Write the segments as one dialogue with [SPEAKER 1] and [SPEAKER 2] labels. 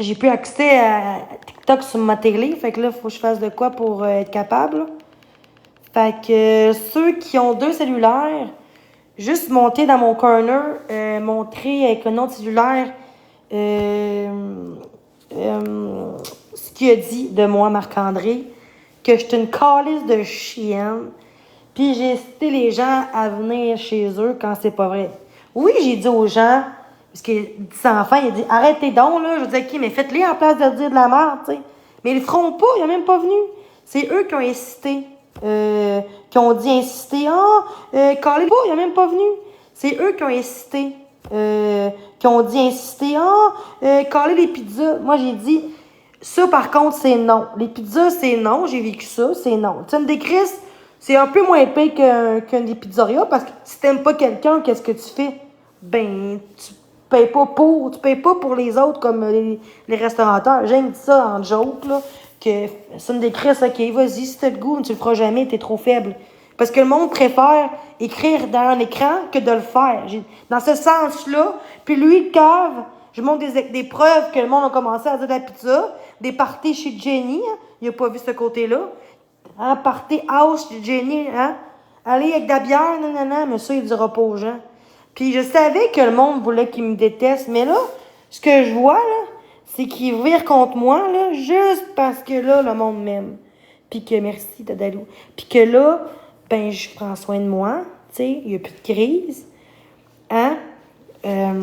[SPEAKER 1] j'ai plus accès à TikTok sur ma télé. Fait que là, il faut que je fasse de quoi pour être capable. Là. Fait que ceux qui ont 2 cellulaires, juste monter dans mon corner, montrer avec un autre cellulaire ce qu'il a dit de moi, Marc-André, que j'étais une calisse de chienne. Puis j'ai incité les gens à venir chez eux quand c'est pas vrai. Oui, j'ai dit aux gens, parce que cet enfant, il a dit arrêtez donc, là. Je dis ok, mais faites-les en place de dire de la merde, tu sais. Mais ils le feront pas, ils sont même pas venus. C'est eux qui ont incité, qui ont dit insister. Calez pas, ils sont même pas venus. C'est eux qui ont incité, qui ont dit insister. Caler les pizzas. Moi, j'ai dit, ça par contre, c'est non. Les pizzas, c'est non. J'ai vécu ça, c'est non. Tu sais, une décrisse, c'est un peu moins pire qu'un des pizzerias parce que si t'aimes pas quelqu'un, qu'est-ce que tu fais? Ben, tu payes pas pour les autres comme les restaurateurs. J'aime ça en joke, là, que c'est une décrisse, ok, vas-y, si t'as le goût, tu le feras jamais, t'es trop faible. Parce que le monde préfère écrire dans un écran que de le faire. Dans ce sens-là, puis lui, cave, je montre des preuves que le monde a commencé à dire de la pizza, des parties chez Jenny, hein, il a pas vu ce côté-là. Hein, party house chez Jenny, hein? Aller avec de la bière, nanana, mais ça, il dira pas aux gens. Puis je savais que le monde voulait qu'il me déteste, mais là, ce que je vois, là, c'est qu'il vire contre moi, là, juste parce que là, le monde m'aime. Puis que, merci, Tadalou. Puis que là, ben, je prends soin de moi, tu sais, il n'y a plus de crise. Hein? En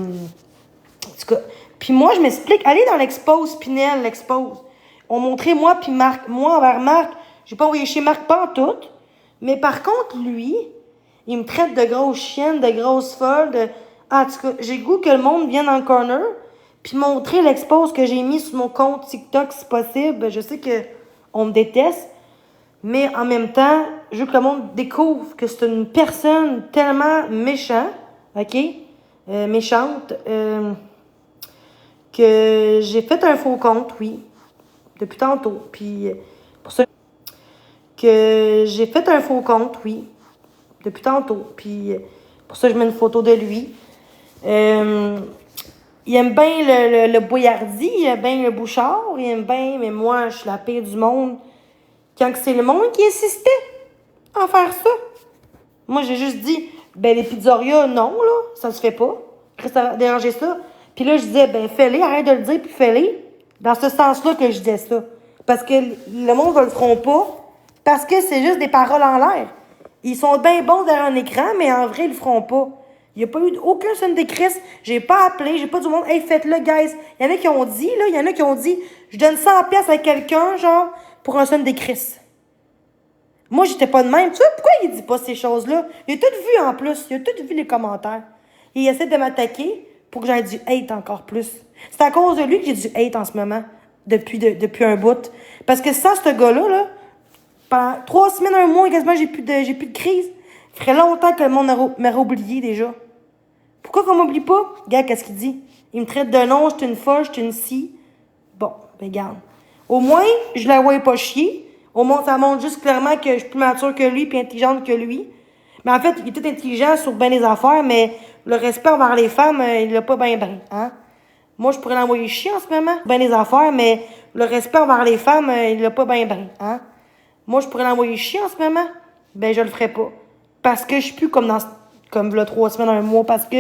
[SPEAKER 1] tout cas, puis moi, je m'explique. Allez dans l'expose, Pinel, l'expose. On montrait moi puis Marc. Moi, envers Marc, j'ai pas envoyé chez Marc pas en tout. Mais par contre, lui, il me traite de grosse chienne, de grosse folle. En tout cas, j'ai le goût que le monde vienne dans le corner puis montrer l'expose que j'ai mis sur mon compte TikTok si possible. Je sais que on me déteste. Mais en même temps, je veux que le monde découvre que c'est une personne tellement méchante, OK? Méchante, que j'ai fait un faux compte, oui, depuis tantôt. Puis, pour ça, que j'ai fait un faux compte, oui, depuis tantôt. Puis, pour ça, je mets une photo de lui. Il aime bien le Boyardi, il aime bien le Bouchard, il aime bien, mais moi, je suis la pire du monde. Quand c'est le monde qui insistait à faire ça. Moi, j'ai juste dit, ben, les pizzerias, non, là, ça se fait pas. Ça va déranger ça. Puis là, je disais, ben, fais-les, arrête de le dire, puis fais-les. Dans ce sens-là que je disais ça. Parce que le monde ne le feront pas, parce que c'est juste des paroles en l'air. Ils sont bien bons derrière un écran, mais en vrai, ils le feront pas. Il n'y a pas eu aucun son de Chris. J'ai pas appelé, j'ai pas du monde, hey, faites-le, guys. Il y en a qui ont dit, là, il y en a qui ont dit, je donne 100 pièces à quelqu'un, genre, pour un son de Chris. Moi, j'étais pas de même. Tu sais, pourquoi il dit pas ces choses-là? Il a tout vu en plus. Il a tout vu les commentaires. Il essaie de m'attaquer pour que j'aille du hate encore plus. C'est à cause de lui que j'ai du hate en ce moment. Depuis un bout. Parce que sans ce gars-là, là, pendant 3 semaines, 1 mois, quasiment, j'ai plus de crise. Il ferait longtemps que le monde m'aurait oublié déjà. Pourquoi qu'on m'oublie pas? Regarde, qu'est-ce qu'il dit? Il me traite de non, je suis une folle, je suis une scie. Bon, ben, regarde. Au moins, je la voyais pas chier. Au moins, ça montre juste clairement que je suis plus mature que lui puis intelligente que lui. Mais en fait, il est tout intelligent sur bien les affaires, mais le respect envers les femmes, il l'a pas bien, hein? Moi, je pourrais l'envoyer chier en ce moment. Bien les affaires, mais le respect envers les femmes, il l'a pas bien, hein? Moi, je pourrais l'envoyer chier en ce moment. Ben, je le ferais pas. Parce que je suis plus comme là, 3 semaines, 1 mois, parce que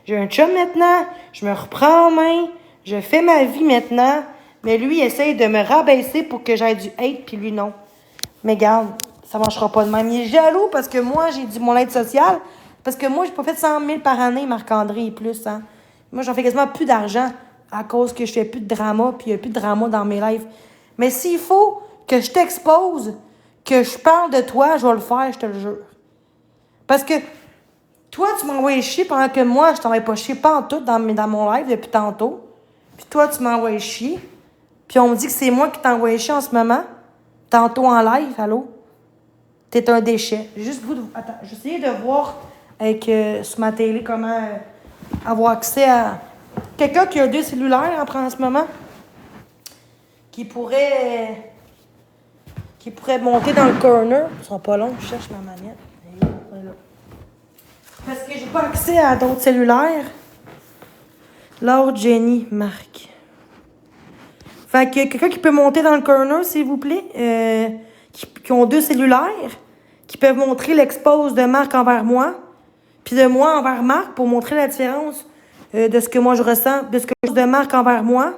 [SPEAKER 1] j'ai un chum maintenant, je me reprends en main, je fais ma vie maintenant. Mais lui, il essaye de me rabaisser pour que j'aille du hate, puis lui, non. Mais garde, ça marchera pas de même. Il est jaloux parce que moi, j'ai dit mon aide sociale. Parce que moi, j'ai pas fait 100 000 par année, Marc-André, et plus, hein. Moi, j'en fais quasiment plus d'argent à cause que je fais plus de drama, puis il y a plus de drama dans mes lives. Mais s'il faut que je t'expose, que je parle de toi, je vais le faire, je te le jure. Parce que toi, tu m'envoies chier pendant que moi, je t'envoie pas chier pas en tout dans mon live depuis tantôt. Puis toi, tu m'envoies chier. Puis on me dit que c'est moi qui t'envoie chier en ce moment. Tantôt en live, allô? T'es un déchet. Juste vous... Attends, j'essayais de voir avec sur ma télé comment avoir accès à... Quelqu'un qui a 2 cellulaires en ce moment. Qui pourrait monter dans le corner. Ils sont pas longs, je cherche ma manette. Voilà. Parce que j'ai pas accès à d'autres cellulaires. Laure, Jenny, Marc. Fait que quelqu'un qui peut monter dans le corner, s'il vous plaît, qui ont 2 cellulaires, qui peuvent montrer l'expose de Marc envers moi, puis de moi envers Marc pour montrer la différence de ce que moi je ressens, de ce que de Marc envers moi,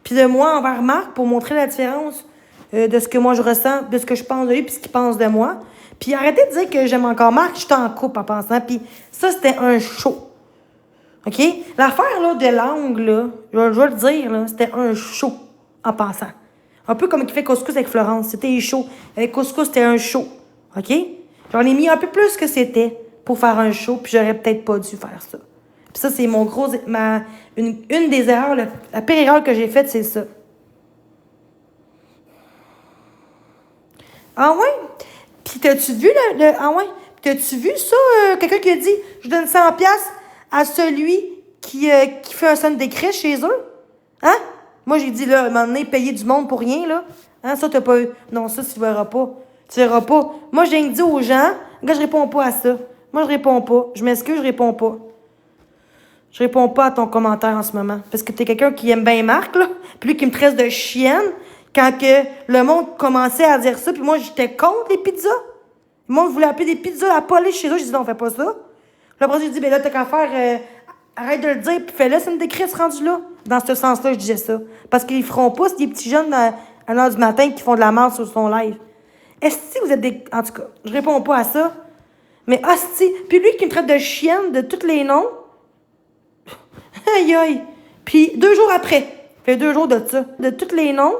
[SPEAKER 1] puis de moi envers Marc pour montrer la différence de ce que moi je ressens, de ce que je pense de lui, puis ce qu'il pense de moi. Puis arrêtez de dire que j'aime encore Marc, je suis en couple en pensant. Puis ça, c'était un show. OK? L'affaire là, de l'angle, là, je vais le dire, là, c'était un show en passant. Un peu comme il fait couscous avec Florence. C'était chaud. Avec couscous, c'était un show. OK? J'en ai mis un peu plus que c'était pour faire un show, puis j'aurais peut-être pas dû faire ça. Puis ça, c'est mon gros... Une des erreurs, la pire erreur que j'ai faite, c'est ça. Ah ouais? Puis t'as-tu vu ah ouais? T'as-tu vu ça? Quelqu'un qui a dit, je donne 100$ à celui qui fait un centre d'écrit chez eux? Hein? Moi, j'ai dit, là, à un moment donné, payer du monde pour rien, là. Hein, ça, t'as pas eu. Non, ça, tu verras pas. Tu verras pas. Moi, j'ai dit aux gens, gars, je réponds pas à ça. Moi, je réponds pas. Je m'excuse, je réponds pas. Je réponds pas à ton commentaire en ce moment. Parce que t'es quelqu'un qui aime bien Marc, là. Puis lui qui me traite de chienne. Quand que le monde commençait à dire ça, puis moi, j'étais contre les pizzas. Le monde voulait appeler des pizzas à police chez eux. J'ai dit, non, on fait pas ça. Là, après, j'ai dit, ben là, t'as qu'à faire... arrête de le dire, puis fais-le, ça me décrit ce rendu-là. Dans ce sens-là, je disais ça. Parce qu'ils feront pas, c'est des petits jeunes à 1h du matin qui font de la merde sur son live. Est-ce que vous êtes des... En tout cas, je réponds pas à ça. Mais hostie, puis lui qui me traite de chienne de tous les noms. Aïe aïe. Puis 2 jours après, fait 2 jours de ça, de tous les noms.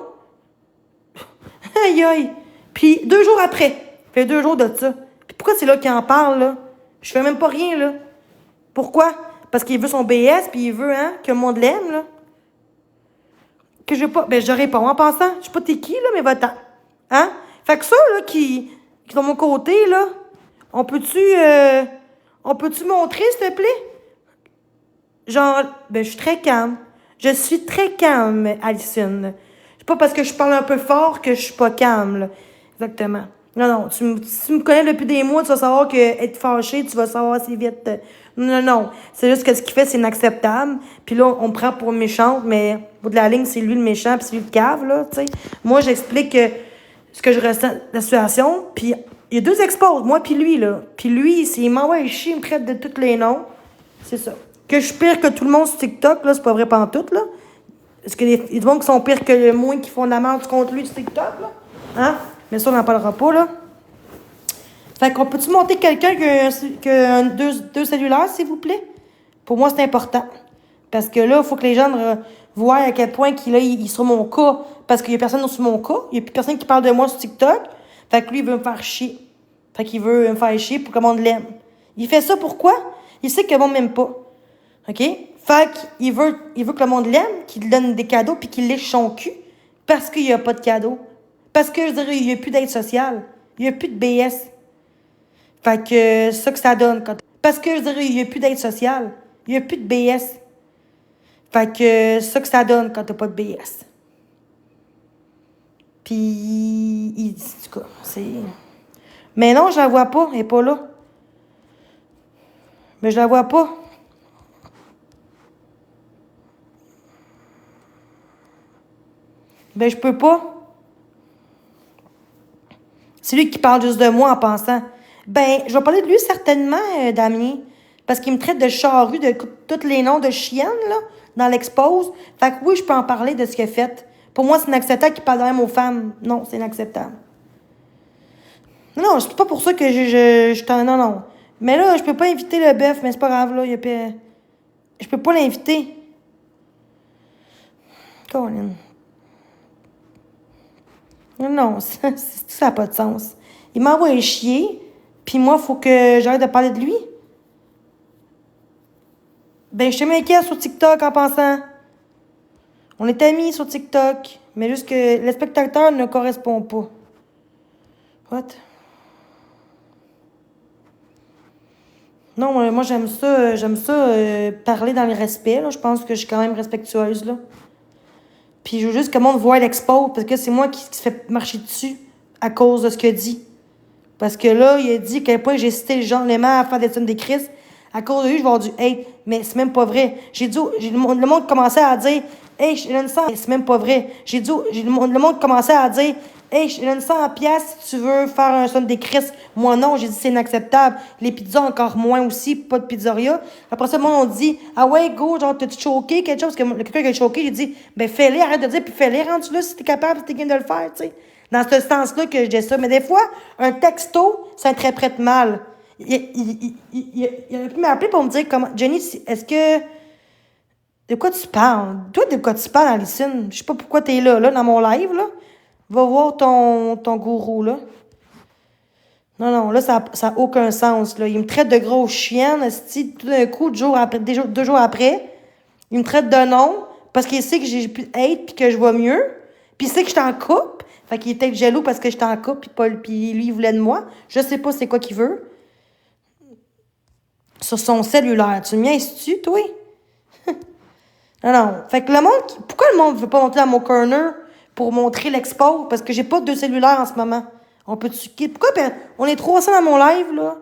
[SPEAKER 1] Aïe aïe. Puis 2 jours après, fait 2 jours de ça. Puis pourquoi c'est là qu'il en parle, là? Je fais même pas rien, là. Pourquoi? Parce qu'il veut son BS, puis il veut, hein, que le monde l'aime, là. Que je veux pas... Ben, je réponds en pensant. Je sais pas t'es qui, là, mais va-t'en. Hein? Fait que ça, là, qui sont de mon côté, là, on peut-tu montrer, s'il te plaît? Genre, ben, je suis très calme. Je suis très calme, Alison. C'est pas parce que je parle un peu fort que je suis pas calme, là. Exactement. Non, si tu me connais depuis des mois, tu vas savoir que être fâché, tu vas savoir assez vite. Non. C'est juste que ce qu'il fait, c'est inacceptable. Puis là, on me prend pour une méchante, mais au bout de la ligne, c'est lui le méchant, puis c'est lui le cave, là, tu sais. Moi, j'explique ce que je ressens de la situation, puis il y a 2 exposes, moi puis lui, là. Puis lui, il m'envoie chier, il me traite de tous les noms. C'est ça. Que je suis pire que tout le monde sur TikTok, là, c'est pas vrai pantoute, là. Est-ce qu'il y a des gens qui sont pires que moi qui font de la merde contre lui sur TikTok, là? Hein? Mais ça, on n'en parlera pas, là. Fait qu'on peut-tu monter quelqu'un qui a 2 cellulaires, s'il vous plaît? Pour moi, c'est important. Parce que là, il faut que les gens voient à quel point qu'il est sur mon cas. Parce qu'il n'y a personne sur mon cas. Il n'y a plus personne qui parle de moi sur TikTok. Fait que lui, il veut me faire chier. Fait qu'il veut me faire chier pour que le monde l'aime. Il fait ça pourquoi? Il sait que le monde m'aime pas. OK? Fait qu'il veut que le monde l'aime, qu'il lui donne des cadeaux puis qu'il lèche son cul parce qu'il n'y a pas de cadeaux. Parce que, je dirais, il n'y a plus d'aide sociale. Il n'y a plus de BS. Fait que c'est ça que ça donne. Parce que, je dirais, il n'y a plus d'aide sociale. Il n'y a plus de BS. Fait que c'est ça que ça donne quand t'as pas de BS. Puis, en tout cas, c'est... Mais non, je la vois pas. Elle est pas là. Mais je la vois pas. Ben, je peux pas. C'est lui qui parle juste de moi en pensant. Ben, je vais parler de lui certainement, Damien. Parce qu'il me traite de charrue de tous les noms de chiennes, là, dans l'expose. Fait que oui, je peux en parler de ce qu'il a fait. Pour moi, c'est inacceptable qu'il parle de même aux femmes. Non, c'est inacceptable. Non, c'est pas pour ça que je t'en... Non. Mais là, je peux pas inviter le bœuf, mais c'est pas grave, là. Je peux pas l'inviter. Colin. Non, ça n'a pas de sens. Il m'envoie chier, puis moi, il faut que j'arrête de parler de lui. Ben, je te m'inquiète sur TikTok en pensant. On est amis sur TikTok, mais juste que le spectateur ne correspond pas. What? Non, moi, j'aime ça parler dans le respect, là. Je pense que je suis quand même respectueuse, là. Puis je veux juste que le monde voit l'expo, parce que c'est moi qui se fait marcher dessus à cause de ce qu'il a dit. Parce que là, il a dit à quel point j'ai cité les mains à faire des tonnes des crises. À cause de lui, je vais avoir du hate. Mais c'est même pas vrai. Le monde commençait à dire Hey, je te donne 100. C'est même pas vrai. J'ai dit, le monde commençait à dire, hey, je te donne 100 piastres si tu veux faire un son des Christ. Moi, non, j'ai dit, c'est inacceptable. Les pizzas, encore moins aussi, pas de pizzeria. Après ça, le monde, on dit, ah ouais, go, genre, t'as-tu choqué, quelque chose? Parce que quelqu'un qui a choqué, j'ai dit, ben, fais-les, arrête de dire, puis fais-les, rendu là, si t'es capable, si t'es game de le faire, tu sais. Dans ce sens-là que je dis ça. Mais des fois, un texto s'interprète mal. Il aurait pu m'appeler pour me dire comment. Jenny, est-ce que. De quoi tu parles? Toi, de quoi tu parles, Alicine? Je sais pas pourquoi t'es là, dans mon live, là. Va voir ton gourou, là. Non, non, là, ça a aucun sens, là. Il me traite de grosse chienne, esti, tout d'un coup, 2 jours après. Il me traite de nom, parce qu'il sait que j'ai plus de hate, puis que je vois mieux. Puis il sait que je suis en couple. Fait qu'il est peut-être jaloux parce que je suis en couple, puis lui, il voulait de moi. Je sais pas c'est quoi qu'il veut. Sur son cellulaire. Tu me niaises-tu, toi? Non, non. Fait que le monde, pourquoi le monde veut pas monter dans mon corner pour montrer l'export? Parce que j'ai pas de cellulaire en ce moment. On peut-tu quitter? Pourquoi on est 300 dans mon live, là?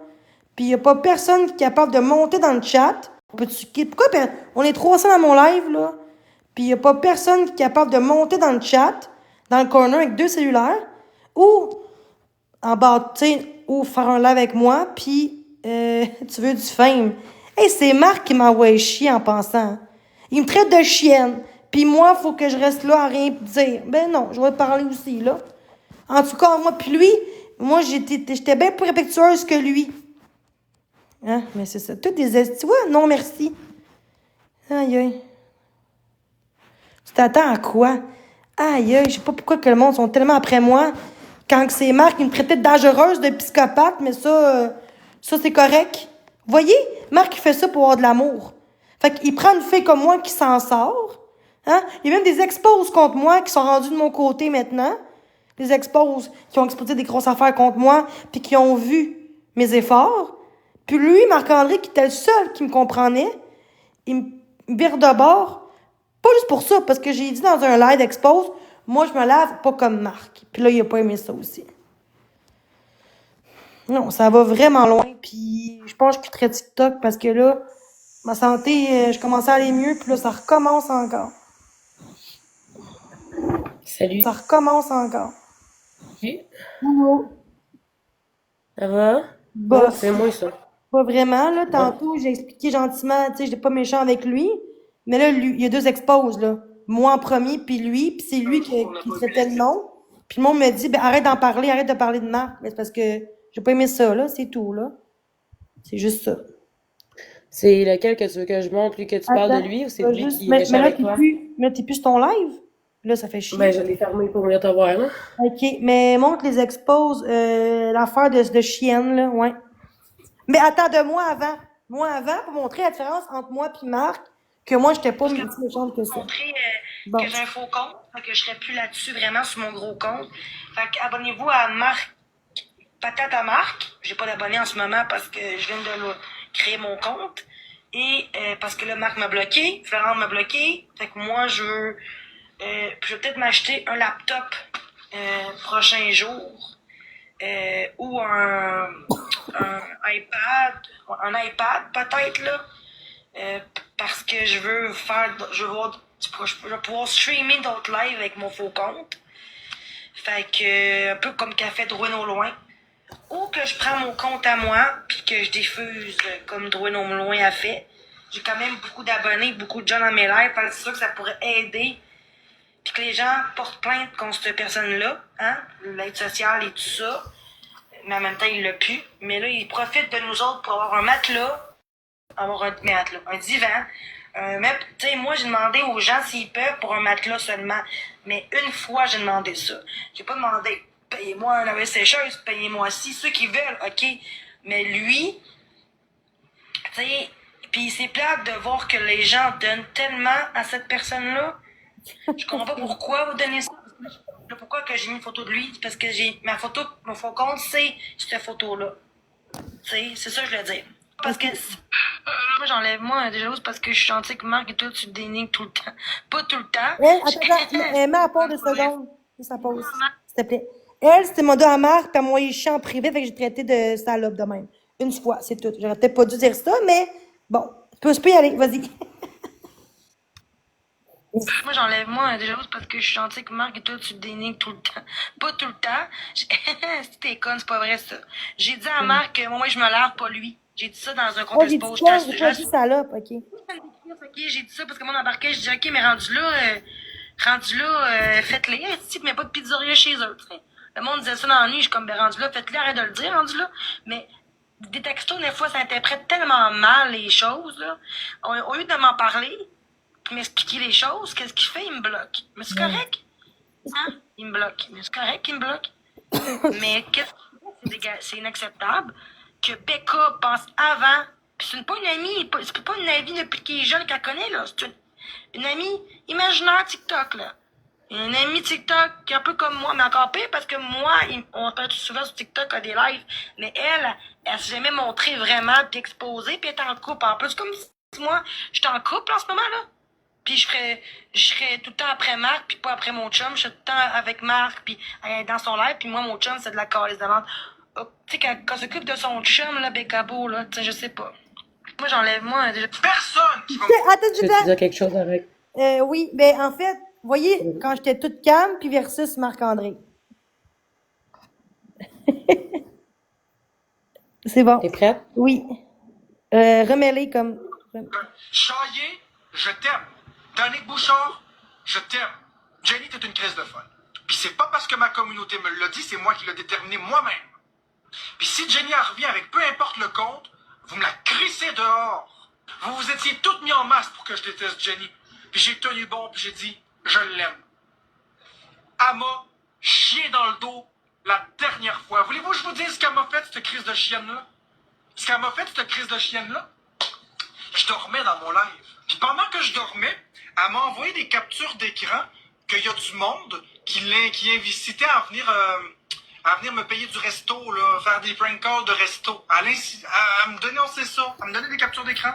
[SPEAKER 1] Puis y a pas personne qui est capable de monter dans le chat. On peut-tu quitter? Pourquoi on est 300 dans mon live, là? Puis y a pas personne qui est capable de monter dans le chat, dans le corner avec 2 cellulaires, ou en bas, tu sais, ou faire un live avec moi, puis tu veux du fame. Hey, c'est Marc qui m'a envoyé chier en pensant. Il me traite de chienne. Puis moi, faut que je reste là à rien dire. Ben non, je vais te parler aussi, là. En tout cas, moi, puis lui, moi, j'étais bien plus respectueuse que lui. Hein? Mais c'est ça. Toutes des... Tu vois? Non, merci. Aïe, aïe. Tu t'attends à quoi? Aïe, aïe, je sais pas pourquoi que le monde sont tellement après moi. Quand c'est Marc, il me traitait de dangereuse, de psychopathe, mais ça c'est correct. Voyez? Marc, il fait ça pour avoir de l'amour. Fait qu'il prend une fille comme moi qui s'en sort. Hein? Il y a même des exposes contre moi qui sont rendus de mon côté maintenant. Des exposes qui ont exposé des grosses affaires contre moi, puis qui ont vu mes efforts. Puis lui, Marc-André, qui était le seul qui me comprenait, il me vire de bord. Pas juste pour ça, parce que j'ai dit dans un live expose, moi, je me lave pas comme Marc. Puis là, il a pas aimé ça aussi. Non, ça va vraiment loin. Puis je pense que je quitterai TikTok parce que là, ma santé, je commençais à aller mieux. Puis là, ça recommence encore.
[SPEAKER 2] Salut.
[SPEAKER 1] Ça recommence encore.
[SPEAKER 2] Oui.
[SPEAKER 1] Allô?
[SPEAKER 2] Ça va? Non,
[SPEAKER 1] Bof.
[SPEAKER 2] c'est moi ça.
[SPEAKER 1] Pas vraiment, là.
[SPEAKER 2] Ouais.
[SPEAKER 1] Tantôt, j'ai expliqué gentiment, tu sais, j'étais pas méchant avec lui. Mais là, il y a 2 exposes, là. Moi en premier, puis lui. Puis c'est lui qui traitait le nom. Puis le monde me dit, ben arrête d'en parler, arrête de parler de Marc. Mais c'est parce que j'ai pas aimé ça, là. C'est tout, là. C'est juste ça.
[SPEAKER 2] C'est lequel que tu veux que je montre, lui, que tu parles de
[SPEAKER 1] Attends,
[SPEAKER 2] lui ou c'est
[SPEAKER 1] je vais
[SPEAKER 2] lui
[SPEAKER 1] juste.
[SPEAKER 2] qui est méchant
[SPEAKER 1] Mais là,
[SPEAKER 2] avec toi?
[SPEAKER 1] t'es plus sur ton live. Là, ça fait
[SPEAKER 2] Ben,
[SPEAKER 1] chier.
[SPEAKER 2] je l'ai fermé pour venir te voir, là.
[SPEAKER 1] OK. Mais montre les exposes, l'affaire de chienne, là. Ouais. Mais attends, de moi avant. Moi avant, pour montrer la différence entre moi et Marc, que moi, j'étais pas si méchante que ça. Montrer bon. Que j'ai un faux compte, fait que je serais plus là-dessus vraiment sur mon gros compte. Fait que abonnez-vous à Marc, patate à Marc. J'ai pas d'abonnés en ce moment parce que je viens de créer mon compte. Et parce que là, Marc m'a bloqué, Florent m'a bloqué. Fait que moi, je veux peut-être m'acheter un laptop prochain jour. Ou un iPad peut-être là, parce que je veux streamer d'autres lives avec mon faux compte. Fait que un peu comme qu'a fait Drouin au loin. Ou que je prends mon compte à moi puis que je diffuse comme Drouin au loin a fait. J'ai quand même beaucoup d'abonnés, beaucoup de gens dans mes lives, parce que c'est sûr que ça pourrait aider. Puis que les gens portent plainte contre cette personne-là, hein, l'aide sociale et tout ça. Mais en même temps, il l'a pu. Mais là, il profite de nous autres pour avoir un matelas, un divan. Même, tu sais, moi, j'ai demandé aux gens s'ils peuvent pour un matelas seulement. Mais une fois, j'ai demandé ça. J'ai pas demandé, payez-moi un lave sécheuse, payez-moi ci, ceux qui veulent, OK. Mais lui, tu sais, puis c'est plate de voir que les gens donnent tellement à cette personne-là. Je comprends pas pourquoi vous donnez ça. Pourquoi que j'ai mis une photo de lui? Parce que j'ai ma photo, mon faux compte, c'est cette photo-là. C'est ça que je veux dire. Parce que moi j'enlève moi des choses parce que je suis gentille avec Marc et toi tu te dénigres tout le temps. Pas tout le temps. Elle mets à pause de secondes. Ça pause. S'il te plaît. Elle, c'était mon dos à Marc, puis moi, il chie en privé, fait que j'ai traité de salope de même. Une fois, c'est tout. J'aurais peut-être pas dû dire ça, mais bon. Tu peux y aller, vas-y. Moi, j'enlève moi déjà c'est parce que je suis gentille avec Marc et toi, tu te dénigres tout le temps. Pas tout le temps. Si t'es conne, c'est pas vrai ça. J'ai dit à Marc que moi, je me lave, pas lui. J'ai dit ça dans un
[SPEAKER 3] Oh,
[SPEAKER 1] contest
[SPEAKER 3] j'ai dit
[SPEAKER 1] post.
[SPEAKER 3] quoi? J'ai pas dit salope, ok.
[SPEAKER 1] Ok, j'ai dit ça parce que moi, embarqué, je dis, ok, mais rendu là, faites-les. Si, mais pas de pizzeria chez eux, tu sais. Le monde disait ça dans la nuit, je suis comme, ben, rendu là, faites-les, arrête de le dire, rendu là. Mais des textos, des fois, ça interprète tellement mal les choses, là. Au lieu de m'en parler, puis m'expliquer les choses, qu'est-ce qu'il fait? Il me bloque. Mais c'est correct. Hein? Il me bloque. Mais c'est correct qu'il me bloque. Mais qu'est-ce qu'il fait? C'est inacceptable que Becca pense avant. Puis c'est pas une amie, c'est pas une amie depuis qu'il est jeune qu'elle connaît, là. C'est une amie imaginaire TikTok, là. Une amie TikTok qui est un peu comme moi, mais encore pire parce que moi, on parle souvent sur TikTok à des lives, mais elle s'est jamais montrée vraiment puis exposée puis elle est en couple. En plus, comme si moi, j'étais en couple en ce moment, là. Puis je serais tout le temps après Marc, puis pas après mon chum. Je serais tout le temps avec Marc, puis dans son live, puis moi, mon chum, c'est de la calice de menthe. Oh, tu sais, quand on s'occupe de son chum, là, Bécabo, là, tu sais, je sais pas. Moi, j'enlève, moi, déjà. Personne qui va me...
[SPEAKER 3] Attends,
[SPEAKER 2] Tu veux dire quelque chose avec?
[SPEAKER 3] oui, ben en fait, vous voyez, quand j'étais toute calme, puis versus Marc-André. C'est bon.
[SPEAKER 2] T'es prête?
[SPEAKER 3] Oui. Remets-les comme...
[SPEAKER 4] Chaillé, je t'aime. Danick Bouchard, je t'aime. Jenny, t'es une crise de folle. Puis c'est pas parce que ma communauté me l'a dit, c'est moi qui l'ai déterminé moi-même. Puis si Jenny en revient avec peu importe le compte, vous me la crissez dehors. Vous vous étiez toutes mis en masse pour que je déteste Jenny. Puis j'ai tenu bon, puis j'ai dit, je l'aime. Elle m'a chié dans le dos la dernière fois. Voulez-vous que je vous dise ce qu'elle m'a fait, cette crise de chienne-là? Ce qu'elle m'a fait, cette crise de chienne-là? Je dormais dans mon live. Puis pendant que je dormais, elle m'a envoyé des captures d'écran qu'il y a du monde qui incitait à venir me payer du resto, là, faire des prank calls de resto. Elle me dénonçait ça, elle me donnait des captures d'écran.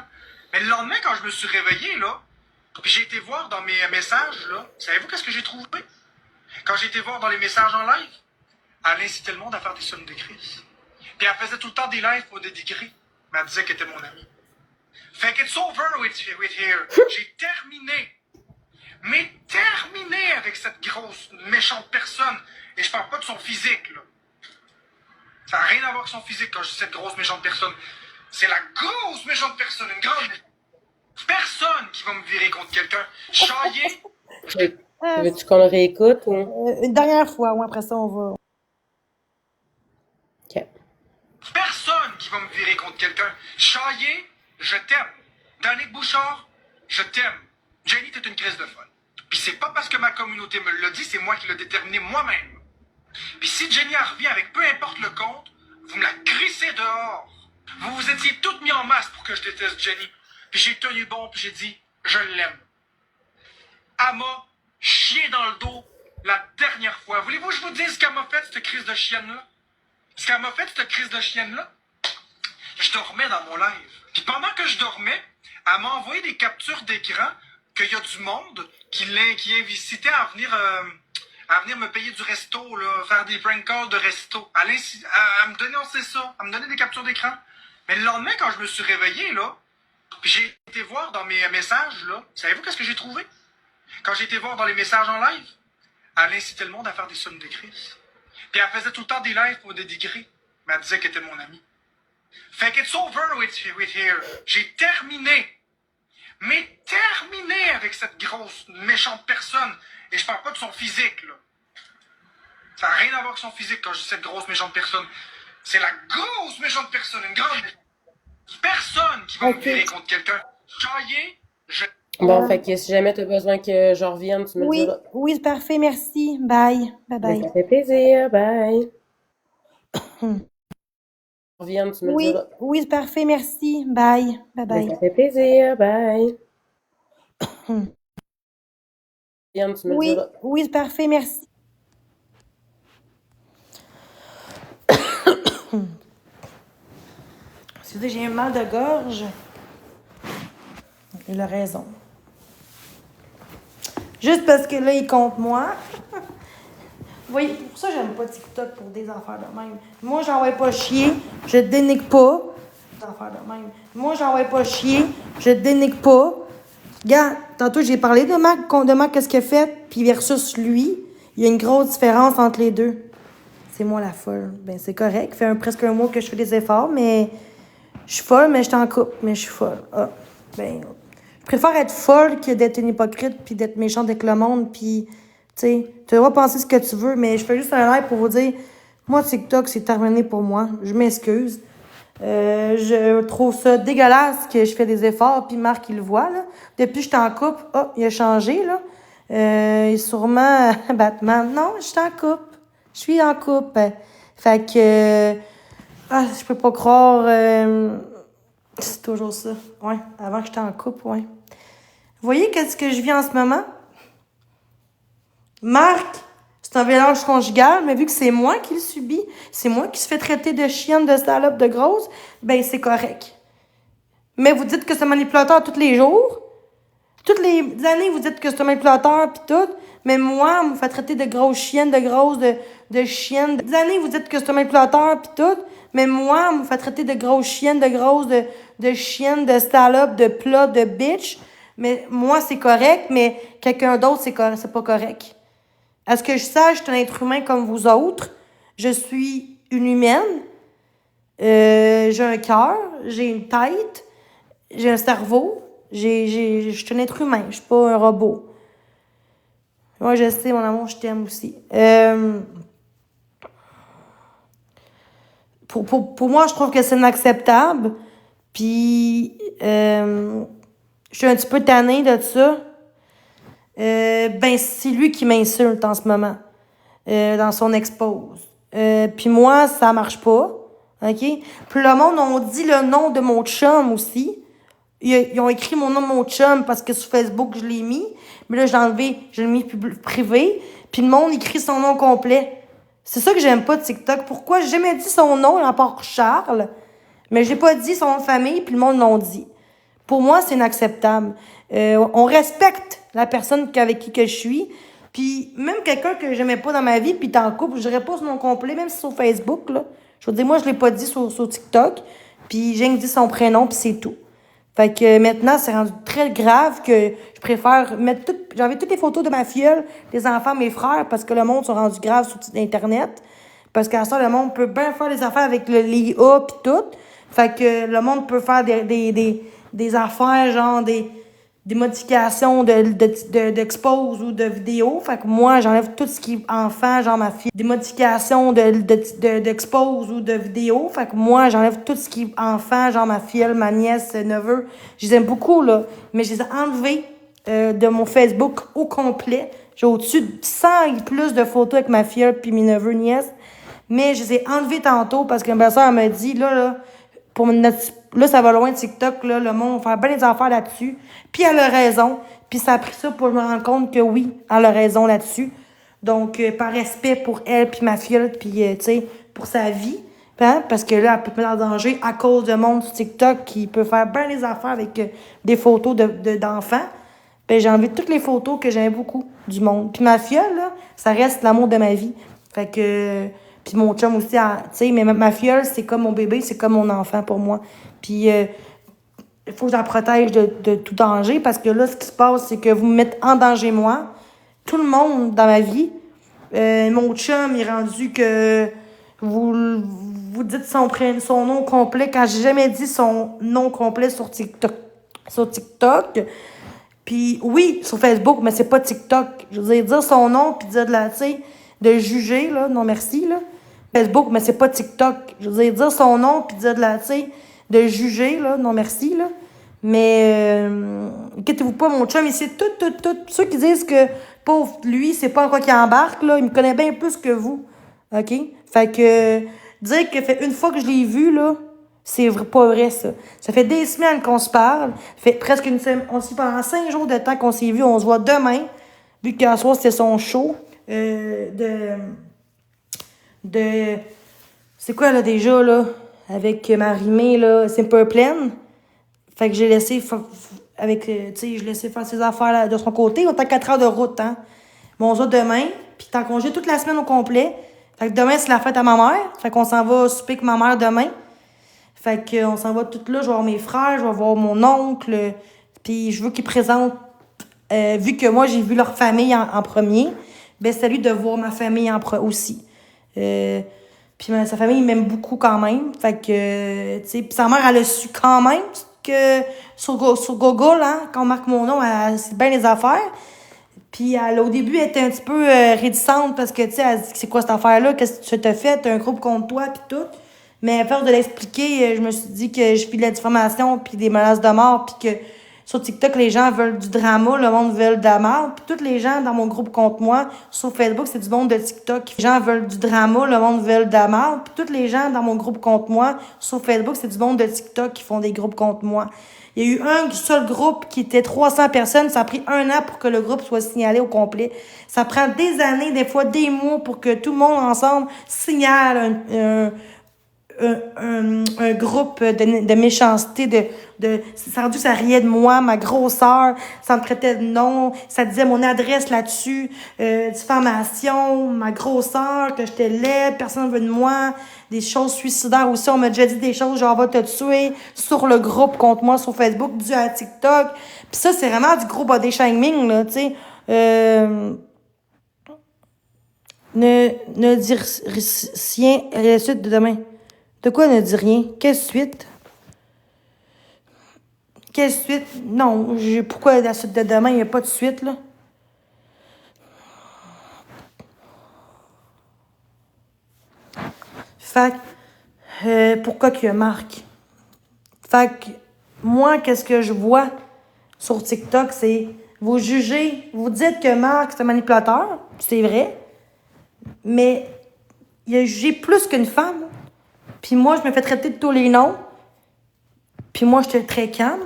[SPEAKER 4] Mais le lendemain, quand je me suis réveillé, là, puis j'ai été voir dans mes messages, là, savez-vous qu'est-ce que j'ai trouvé? Quand j'ai été voir dans les messages en live, elle incitait le monde à faire des sommes de crise. Puis elle faisait tout le temps des lives pour dénigrer. Mais elle disait qu'elle était mon amie. Fait que it's over with here. J'ai terminé. Mais terminé avec cette grosse méchante personne. Et je parle pas de son physique, là. Ça n'a rien à voir avec son physique quand je dis cette grosse méchante personne. C'est la grosse méchante personne, une grande personne qui va me virer contre quelqu'un. Chaillé.
[SPEAKER 2] Veux-tu qu'on le réécoute ou?
[SPEAKER 3] Une dernière fois, ou après ça, on va...
[SPEAKER 2] Ok.
[SPEAKER 4] Personne qui va me virer contre quelqu'un. Chaillé, je t'aime. Danick Bouchard, je t'aime. Jenny, t'es une crise de folle. Puis c'est pas parce que ma communauté me l'a dit, c'est moi qui l'ai déterminé moi-même. Puis si Jenny en revient avec peu importe le compte, vous me la crissez dehors. Vous vous étiez toutes mis en masse pour que je déteste Jenny. Puis j'ai tenu bon, puis j'ai dit, je l'aime. Elle m'a chié dans le dos la dernière fois. Voulez-vous que je vous dise ce qu'elle m'a fait, cette crise de chienne-là? Ce qu'elle m'a fait, cette crise de chienne-là? Je dormais dans mon live. Puis pendant que je dormais, elle m'a envoyé des captures d'écran qu'il y a du monde qui incitait à venir me payer du resto, là, faire des prank calls de resto. Elle me dénonçait ça, elle me donnait des captures d'écran. Mais le lendemain, quand je me suis réveillé, là, puis j'ai été voir dans mes messages, là, savez-vous qu'est-ce que j'ai trouvé? Quand j'ai été voir dans les messages en live, elle incitait le monde à faire des sommes de crise. Puis elle faisait tout le temps des lives pour dénigrer. Mais elle disait qu'elle était mon amie. Fait que it's over with here. J'ai terminé. Mais terminé avec cette grosse méchante personne. Et je parle pas de son physique, là. Ça n'a rien à voir avec son physique quand je dis cette grosse méchante personne. C'est la grosse méchante personne, une grande personne qui va me virer contre quelqu'un. Chaillé, je...
[SPEAKER 2] Bon, fait que si jamais t'as besoin que je revienne, tu me le diras.
[SPEAKER 3] Oui, c'est parfait, merci. Bye. Bye-bye.
[SPEAKER 2] Ça fait plaisir, bye. Revienne, tu me le diras.
[SPEAKER 3] Oui, c'est parfait, merci. Bye. Bye-bye.
[SPEAKER 2] Ça fait plaisir, bye. Revienne, tu me le diras.
[SPEAKER 3] Oui, c'est parfait, merci. Excusez, j'ai un mal de gorge. Il a raison. Juste parce que là, il compte moi. Vous voyez, pour ça, j'aime pas TikTok pour des affaires de même. Moi, j'envoie pas chier, je dénigre pas. Des affaires de même. Moi, j'envoie pas chier, je dénigre pas.
[SPEAKER 1] Regarde, tantôt, j'ai parlé de Mac, qu'est-ce qu'il a fait, puis versus lui, il y a une grosse différence entre les deux. C'est moi la folle. Ben, c'est correct. Ça fait presque un mois que je fais des efforts, mais je suis folle, mais je suis en couple, mais je suis folle. Ah, ben, je préfère être folle que d'être une hypocrite, puis d'être méchante avec le monde, puis, tu sais, tu devras penser ce que tu veux, mais je fais juste un live pour vous dire, moi, TikTok, c'est terminé pour moi. Je m'excuse. Je trouve ça dégueulasse que je fais des efforts, puis Marc, il le voit, là. Depuis que j'étais en couple, il a changé, là. Il est sûrement Batman. Non, je suis en couple. Je suis en couple. Fait que... je peux pas croire... c'est toujours ça. Ouais, avant que j'étais en couple, ouais. Vous voyez qu'est-ce que je vis en ce moment? Marc, c'est un violence conjugale, mais vu que c'est moi qui le subis, c'est moi qui se fait traiter de chienne, de salope, de grosse, ben c'est correct. Mais vous dites que c'est un manipulateur tous les jours. Toutes les années, vous dites que c'est un manipulateur pis tout. Mais moi, on me fait traiter de grosse chienne, de grosse, de chienne. Des années, vous dites que c'est un manipulateur pis tout. Mais moi, on me fait traiter de grosse chienne, de grosse, de chienne, de salope, de plat, de bitch. Mais moi, c'est correct, mais quelqu'un d'autre, c'est pas correct. À ce que je sache, je suis un être humain comme vous autres. Je suis une humaine. J'ai un cœur, j'ai une tête, j'ai un cerveau. Je suis un être humain, je suis pas un robot. Moi, je sais, mon amour, je t'aime aussi. Pour moi, je trouve que c'est inacceptable. Puis, je suis un petit peu tannée de ça. C'est lui qui m'insulte en ce moment. Dans son expose. Puis moi, ça marche pas. OK? Puis le monde, on dit le nom de mon chum aussi. Ils ont écrit mon nom de mon chum parce que sur Facebook, je l'ai mis. Mais là, je l'ai mis privé. Puis le monde écrit son nom complet. C'est ça que j'aime pas de TikTok. Pourquoi? J'ai jamais dit son nom, à part Charles. Mais j'ai pas dit son nom de famille, puis le monde l'ont dit. Pour moi, c'est inacceptable. On respecte la personne avec qui que je suis. Puis même quelqu'un que j'aimais pas dans ma vie, puis t'es en couple, je dirais pas son nom complet, même si c'est sur Facebook, là. Je veux dire, moi, je l'ai pas dit sur TikTok. Puis j'ai dit son prénom, puis c'est tout. Fait que maintenant, c'est rendu très grave que je préfère mettre j'avais toutes les photos de ma filleule, des enfants, mes frères, parce que le monde sont rendus graves sur Internet. Parce qu'à ça, le monde peut bien faire des affaires avec l'IA pis tout. Fait que le monde peut faire des affaires, genre des modifications d'expose ou de vidéos. Fait que moi, j'enlève tout ce qui est enfant, genre ma fille. Des modifications d'expose ou de vidéos. Fait que moi, j'enlève tout ce qui est enfant, genre ma fille, ma nièce, neveu. Je les aime beaucoup, là. Mais je les ai enlevés de mon Facebook au complet. J'ai au-dessus de 100 et plus de photos avec ma fille puis mes neveux, nièces. Mais je les ai enlevés tantôt parce que ma soeur m'a dit, là, là, ça va loin TikTok, là, le monde va faire bien des affaires là-dessus. Puis elle a raison. Puis ça a pris ça pour me rendre compte que oui, elle a raison là-dessus. Donc, par respect pour elle, puis ma fille, puis, tu sais, pour sa vie. Hein? Parce que là, elle peut te mettre en danger à cause de monde sur TikTok qui peut faire bien des affaires avec des photos d'enfants. Ben, j'ai enlevé toutes les photos que j'aimais beaucoup du monde. Puis ma fille, là, ça reste l'amour de ma vie. Fait que... Puis mon chum aussi, tu sais, mais ma filleule, c'est comme mon bébé, c'est comme mon enfant pour moi. Puis il faut que je la protège de tout danger parce que là, ce qui se passe, c'est que vous me mettez en danger, moi. Tout le monde dans ma vie. Mon chum, il est rendu que vous dites son nom complet quand j'ai jamais dit son nom complet sur TikTok. Puis oui, sur Facebook, mais c'est pas TikTok. Je veux dire son nom puis dire tu sais, de juger, là, non merci, là. Facebook, mais c'est pas TikTok. Je veux dire son nom puis dire tu sais, de juger, là, non merci, là. Mais, inquiétez-vous pas, mon chum, il sait tout. Ceux qui disent que, pauvre lui, c'est pas en quoi qu'il embarque, là, il me connaît bien plus que vous. OK? Fait que, dire que fait une fois que je l'ai vu, là, c'est pas vrai, ça. Ça fait des semaines qu'on se parle. Ça fait presque une semaine. On s'est pendant 5 jours de temps qu'on s'est vu. On se voit demain. Vu qu'à soir, c'était son show. C'est quoi, là, déjà, là? Avec Marie-Mé, là, Simple Plan. Fait que j'ai laissé avec, tu sais, je laissé faire ses affaires là, de son côté. On est à 4 heures de route, hein. Bon, on se voit demain. Puis t'es en congé toute la semaine au complet. Fait que demain, c'est la fête à ma mère. Fait qu'on s'en va souper avec ma mère demain. Fait qu'on s'en va toutes là. Je vais voir mes frères, je vais voir mon oncle. Puis je veux qu'ils présentent, vu que moi, j'ai vu leur famille en premier, ben c'est à lui de voir ma famille aussi. Puis sa famille, il m'aime beaucoup quand même. Fait que, tu sais, puis sa mère, elle a su quand même que sur Google, hein, quand on marque mon nom, c'est bien les affaires. Puis au début, elle était un petit peu réticente parce que, tu sais, elle dit, c'est quoi cette affaire-là? Qu'est-ce que tu t'as fait? T'as un groupe contre toi, puis tout. Mais à force de l'expliquer, je me suis dit que je fais de la diffamation puis des menaces de mort, puis que sur TikTok, les gens veulent du drama, le monde veut de la mort. Puis tous les gens dans mon groupe contre moi, sur Facebook, c'est du monde de TikTok. Les gens veulent du drama, le monde veut de la mort. Puis tous les gens dans mon groupe contre moi, sur Facebook, c'est du monde de TikTok qui font des groupes contre moi. Il y a eu un seul groupe qui était 300 personnes. Ça a pris 1 an pour que le groupe soit signalé au complet. Ça prend des années, des fois des mois pour que tout le monde ensemble signale un groupe de méchanceté, ça rendu, ça riait de moi, ma grosseur, ça me traitait de nom, ça disait mon adresse là-dessus, diffamation, ma grosseur, que j'étais laide, personne ne veut de moi, des choses suicidaires aussi, on m'a déjà dit des choses genre va te tuer sur le groupe contre moi sur Facebook, dû à TikTok, puis ça c'est vraiment du gros body shaming, là, tu sais, ne dire rien à la suite de demain. De quoi ne dit rien? Quelle suite? Quelle suite? Non, pourquoi la suite de demain, il n'y a pas de suite, là? Fait que, pourquoi qu'il y a Marc? Fait que, moi, qu'est-ce que je vois sur TikTok, c'est, vous jugez, vous dites que Marc, c'est un manipulateur, c'est vrai, mais il a jugé plus qu'une femme. Puis moi, je me fais traiter de tous les noms. Puis moi, j'étais très calme.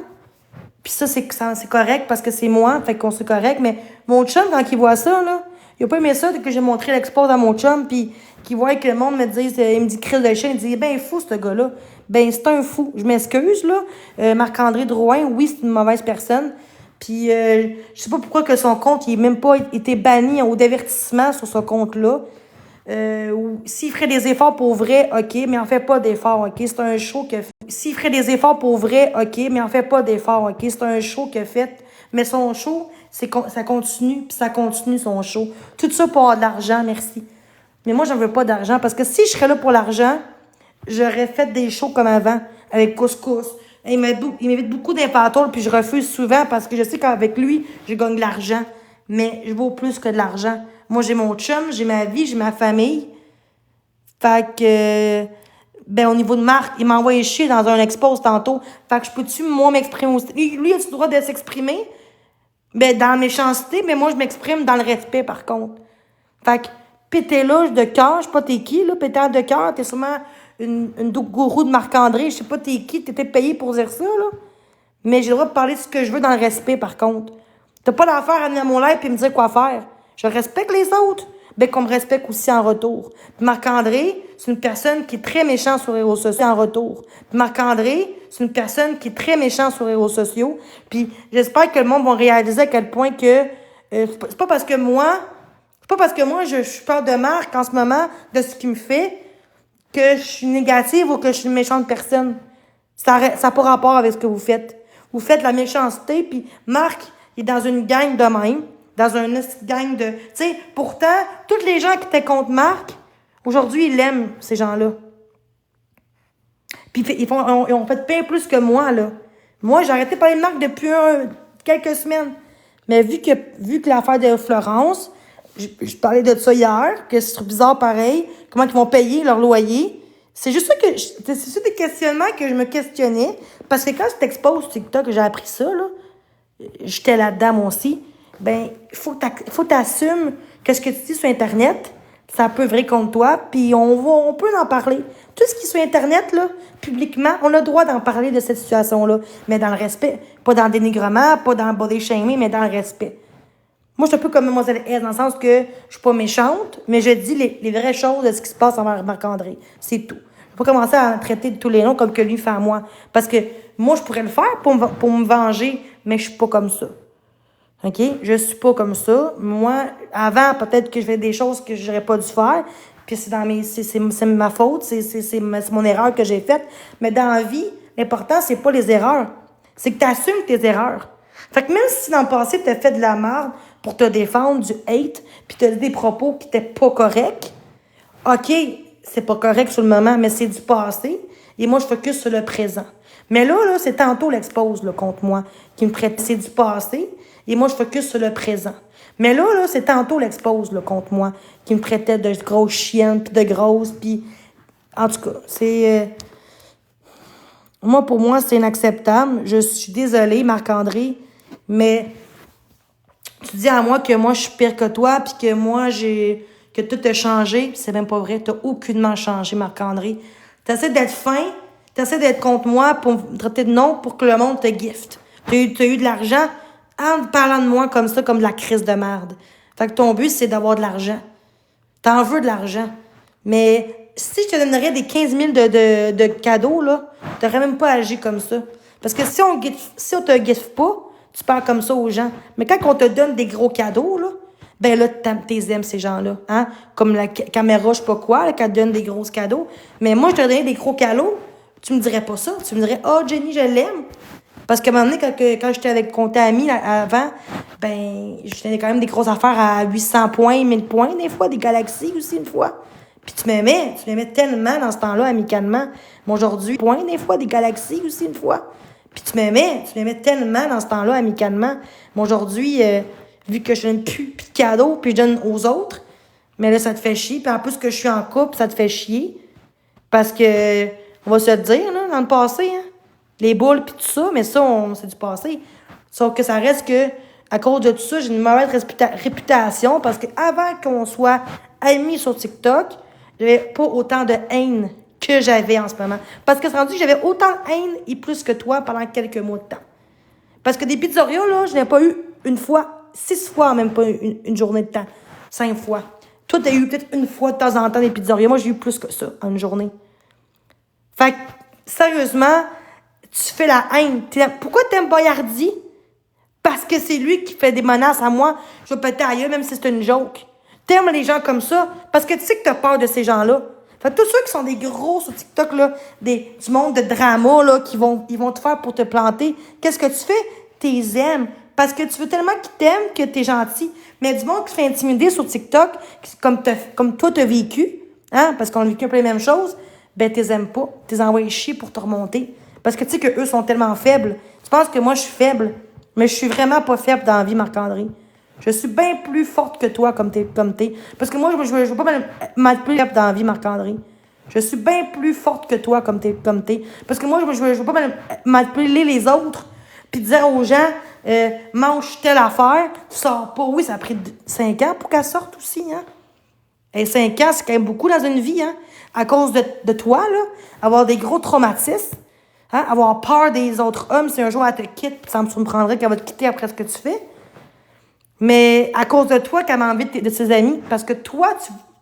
[SPEAKER 1] Puis ça, c'est correct parce que c'est moi, fait qu'on c'est correct. Mais mon chum, quand il voit ça, là, il a pas aimé ça que j'ai montré l'expose à mon chum, puis qu'il voit que le monde me dise, il me dit crise de chien, il dit, ben fou, ce gars-là. Ben, c'est un fou. Je m'excuse, là. Marc-André Drouin, oui, c'est une mauvaise personne. Puis je sais pas pourquoi que son compte, il n'a même pas été banni au divertissement sur ce compte-là. S'il ferait des efforts pour vrai, OK, mais en fait pas d'efforts, OK? C'est un show que fait. S'il ferait des efforts pour vrai, OK, mais en fait pas d'efforts, OK? C'est un show qu'il a fait. Mais son show, ça continue, puis ça continue son show. Tout ça pour avoir de l'argent, merci. Mais moi, j'en veux pas d'argent, parce que si je serais là pour l'argent, j'aurais fait des shows comme avant, avec Couscous. Il m'invite beaucoup d'inventeurs, puis je refuse souvent, parce que je sais qu'avec lui, je gagne de l'argent. Mais je vaux plus que de l'argent. Moi, j'ai mon chum, j'ai ma vie, j'ai ma famille. Fait que, ben, au niveau de Marc, il m'a envoyé chier dans un expose tantôt. Fait que je peux-tu, moi, m'exprimer aussi? Lui, a-tu le droit de s'exprimer? Ben, dans la méchanceté, mais moi, je m'exprime dans le respect, par contre. Fait que, pété-là de cœur, je sais pas t'es qui, là, pétard de cœur, t'es sûrement une gourou de Marc-André, je sais pas t'es qui, t'étais payé pour dire ça, là. Mais j'ai le droit de parler de ce que je veux dans le respect, par contre. T'as pas d'affaire à venir à mon live et me dire quoi faire. Je respecte les autres, ben qu'on me respecte aussi en retour. Puis Marc-André, c'est une personne qui est très méchante sur les réseaux sociaux en retour. Puis Marc-André, c'est une personne qui est très méchante sur les réseaux sociaux. Puis j'espère que le monde va réaliser à quel point que c'est pas parce que moi je suis peur de Marc en ce moment, de ce qu'il me fait, que je suis négative ou que je suis une méchante personne. Ça n'a pas rapport avec ce que vous faites. Vous faites la méchanceté, puis Marc, il est dans une gang de même. Dans une gang de... Tu sais, pourtant, tous les gens qui étaient contre Marc, aujourd'hui, ils l'aiment, ces gens-là. Puis ils ont fait bien plus que moi, là. Moi, j'ai arrêté de parler de Marc depuis quelques semaines. Mais vu que l'affaire de Florence, je parlais de ça hier, que c'est bizarre pareil, comment ils vont payer leur loyer. C'est juste ça que... C'est ça des questionnements que je me questionnais. Parce que quand je t'expose TikTok, j'ai appris ça, là. J'étais là-dedans, moi aussi. Ben, il faut que t'assumes que ce que tu dis sur Internet, ça peut vrai contre toi, puis on peut en parler. Tout ce qui est sur Internet, là, publiquement, on a le droit d'en parler de cette situation-là, mais dans le respect. Pas dans le dénigrement, pas dans le body shaming, mais dans le respect. Moi, je suis un peu comme Mademoiselle S, dans le sens que je suis pas méchante, mais je dis les vraies choses de ce qui se passe envers Marc-André. C'est tout. Je vais pas commencer à traiter de tous les noms comme que lui fait à moi. Parce que moi, je pourrais le faire pour me venger, mais je suis pas comme ça. OK? Je suis pas comme ça. Moi, avant, peut-être que je fais des choses que j'aurais pas dû faire. Puis c'est ma faute. C'est mon erreur que j'ai faite. Mais dans la vie, l'important, c'est pas les erreurs. C'est que tu assumes tes erreurs. Fait que même si dans le passé, t'as fait de la merde pour te défendre du hate, puis t'as dit des propos qui étaient pas corrects, OK, c'est pas correct sur le moment, mais c'est du passé, et moi, je focus sur le présent. Mais là, c'est tantôt l'expose là, contre moi qui me prête. C'est du passé, et moi, je focus sur le présent. Mais là, c'est tantôt l'expose là, contre moi qui me prêtait de grosses chiennes, puis de grosses, puis... En tout cas, c'est... pour moi, c'est inacceptable. Je suis désolée, Marc-André, mais tu dis à moi que moi, je suis pire que toi, puis que moi, que tout a changé. C'est même pas vrai. T'as aucunement changé, Marc-André. T'essaies d'être fin, t'essaies d'être contre moi pour me traiter de non pour que le monde te gifte. T'as eu de l'argent en parlant de moi comme ça, comme de la crise de merde. Fait que ton but, c'est d'avoir de l'argent. T'en veux de l'argent. Mais si je te donnerais des 15 000 de cadeaux, là, t'aurais même pas agi comme ça. Parce que si on te gifte pas, tu parles comme ça aux gens. Mais quand on te donne des gros cadeaux, là, ben là, t'es aimes ces gens-là. Hein? Comme la caméra, je sais pas quoi, là, qui te donne des gros cadeaux. Mais moi, je te donnais des gros cadeaux, tu me dirais pas ça. Tu me dirais, oh, Jenny, je l'aime. Parce qu'à un moment donné, quand j'étais avec compte ami avant, ben, je tenais quand même des grosses affaires à 800 points, 1000 points, des fois, des galaxies aussi, une fois. Puis tu m'aimais tellement dans ce temps-là, amicalement. Mais aujourd'hui, points, des fois, des galaxies aussi, une fois. Puis tu m'aimais tellement dans ce temps-là, amicalement. Mais aujourd'hui, vu que je donne plus de cadeaux, puis je donne aux autres, mais là, ça te fait chier. Puis en plus que je suis en couple, ça te fait chier. Parce que, on va se le dire, là, dans le passé, hein, les boules puis tout ça, mais ça, c'est du passé. Sauf que ça reste que, à cause de tout ça, j'ai une mauvaise réputation parce que avant qu'on soit amis sur TikTok, j'avais pas autant de haine que j'avais en ce moment. Parce que c'est rendu que j'avais autant de haine et plus que toi pendant quelques mois de temps. Parce que des pizzerias, là, je n'ai pas eu une fois, 6 fois, même pas une journée de temps. 5 fois. Toi, t'as eu peut-être une fois de temps en temps des pizzerias. Moi, j'ai eu plus que ça en une journée. Fait que, sérieusement, tu fais la haine. Pourquoi t'aimes Boyardi? Parce que c'est lui qui fait des menaces à moi. Je vais péter ailleurs, même si c'est une joke. T'aimes les gens comme ça parce que tu sais que t'as peur de ces gens-là. Fait que tous ceux qui sont des gros sur TikTok, là, du monde de drama, là, ils vont te faire pour te planter. Qu'est-ce que tu fais? T'es aimes. Parce que tu veux tellement qu'ils t'aiment que t'es gentil. Mais du monde qui se fait intimider sur TikTok, comme toi t'as vécu, hein, parce qu'on a vécu un peu les mêmes choses, ben t'es aimes pas. T'es envoyé chier pour te remonter. Parce que tu sais qu'eux sont tellement faibles. Tu penses que moi je suis faible. Mais je suis vraiment pas faible dans la vie, Marc-André. Je suis bien plus forte que toi comme t'es. Parce que moi, je veux pas manipuler dans la vie, Marc-André. Je suis bien plus forte que toi comme t'es. Parce que moi, je veux pas manipuler les autres puis dire aux gens, mange telle affaire, tu sors pas. Oui, ça a pris 5 ans pour qu'elle sorte aussi, hein. Et 5 ans, c'est quand même beaucoup dans une vie, hein. À cause de toi, là, avoir des gros traumatismes, hein, avoir peur des autres hommes, si un jour elle te quitte, ça me surprendrait qu'elle va te quitter après ce que tu fais. Mais à cause de toi, qu'elle m'invite de ses amis, parce que toi,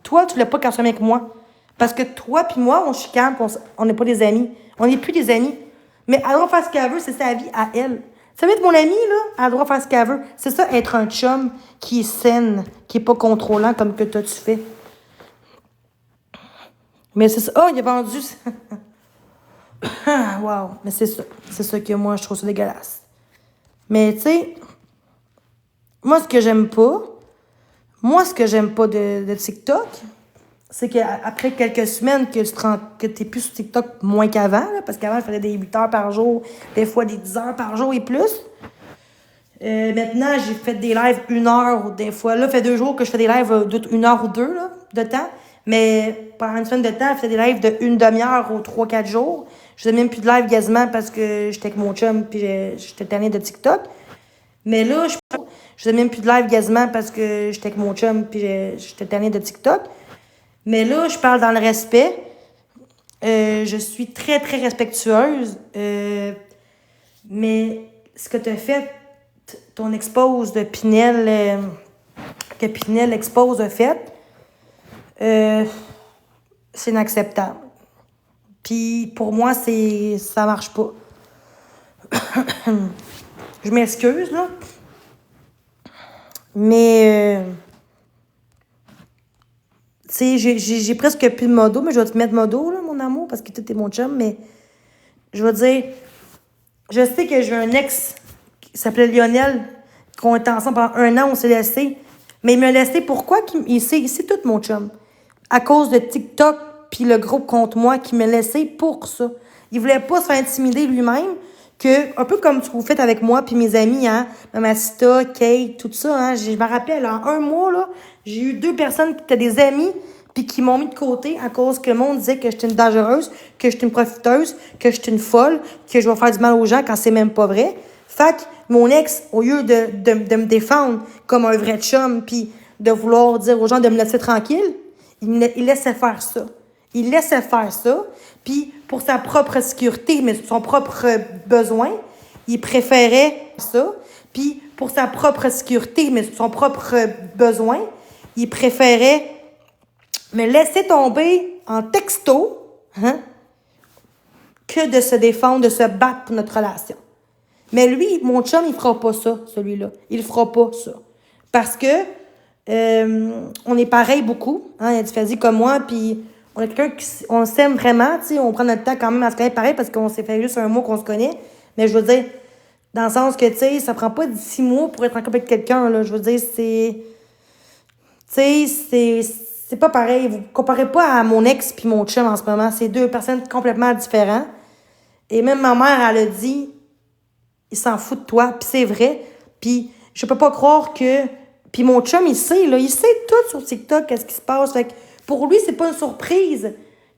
[SPEAKER 1] tu voulais pas qu'elle soit avec moi. Parce que toi puis moi, on chicane, on n'est pas des amis. On n'est plus des amis. Mais elle a le droit de faire ce qu'elle veut, c'est sa vie à elle. Ça veut être mon amie, là, elle a le droit de faire ce qu'elle veut. C'est ça, être un chum qui est saine, qui est pas contrôlant comme que toi tu fais. Mais c'est ça. Oh, il a vendu ça. Wow. Mais c'est ça. C'est ça que moi, je trouve ça dégueulasse. Mais, tu sais, moi, ce que j'aime pas de TikTok, c'est qu'après quelques semaines que t'es plus sur TikTok moins qu'avant, là, parce qu'avant, je faisais des 8 heures par jour, des fois des 10 heures par jour et plus. Maintenant, j'ai fait des lives 1 heure, des fois. Là, ça fait 2 jours que je fais des lives 1 heure ou 2 là, de temps. Mais pendant une semaine de temps, je fais des lives de 1 demi-heure ou 3-4 jours. Je faisais même plus de live quasiment parce que j'étais avec mon chum puis j'étais tannée de TikTok. Mais là, je faisais même plus de live quasiment parce que j'étais avec mon chum puis j'étais tannée de TikTok. Mais là, je parle dans le respect. Je suis très, très respectueuse. Mais ce que tu as fait, ton expose de Pinel, que Pinel expose a fait, c'est inacceptable. Puis pour moi, ça marche pas. Je m'excuse, là. Mais, tu sais, j'ai presque plus de modo, mais je vais te mettre modo, là, mon amour, parce que tu es mon chum, mais je vais dire, je sais que j'ai un ex il s'appelait Lionel, qu'on était ensemble pendant 1 an, on s'est laissé. Mais il m'a laissé pourquoi? Il sait tout, mon chum. À cause de TikTok, puis le groupe contre moi qui m'a laissé pour ça. Il voulait pas se faire intimider lui-même, que, un peu comme vous faites avec moi puis mes amis, hein, Mamacita, Kate, tout ça, hein, je me rappelle, en 1 mois, là, j'ai eu 2 personnes qui étaient des amis puis qui m'ont mis de côté à cause que le monde disait que j'étais une dangereuse, que j'étais une profiteuse, que j'étais une folle, que je vais faire du mal aux gens quand c'est même pas vrai. Fait que mon ex, au lieu de me défendre comme un vrai chum puis de vouloir dire aux gens de me laisser tranquille, il laissait faire ça. Il laissait faire ça, puis pour sa propre sécurité, mais son propre besoin, il préférait ça. Puis pour sa propre sécurité, mais son propre besoin, il préférait me laisser tomber en texto, hein, que de se défendre, de se battre pour notre relation. Mais lui, mon chum, il fera pas ça, celui-là. Il fera pas ça. Parce que on est pareil beaucoup, hein, il y a différents comme moi, puis on est quelqu'un on s'aime vraiment, tu sais, on prend notre temps quand même à se connaître pareil parce qu'on s'est fait juste 1 mois qu'on se connaît. Mais je veux dire, dans le sens que, tu sais, ça prend pas 6 mois pour être en couple avec quelqu'un, là. Je veux dire, c'est... Tu sais, c'est pas pareil. Vous comparez pas à mon ex puis mon chum en ce moment. C'est 2 personnes complètement différentes. Et même ma mère, elle a dit, il s'en fout de toi, puis c'est vrai. Puis je peux pas croire que... Puis mon chum, il sait, là, il sait tout sur TikTok, qu'est-ce qui se passe. Fait que pour lui, c'est pas une surprise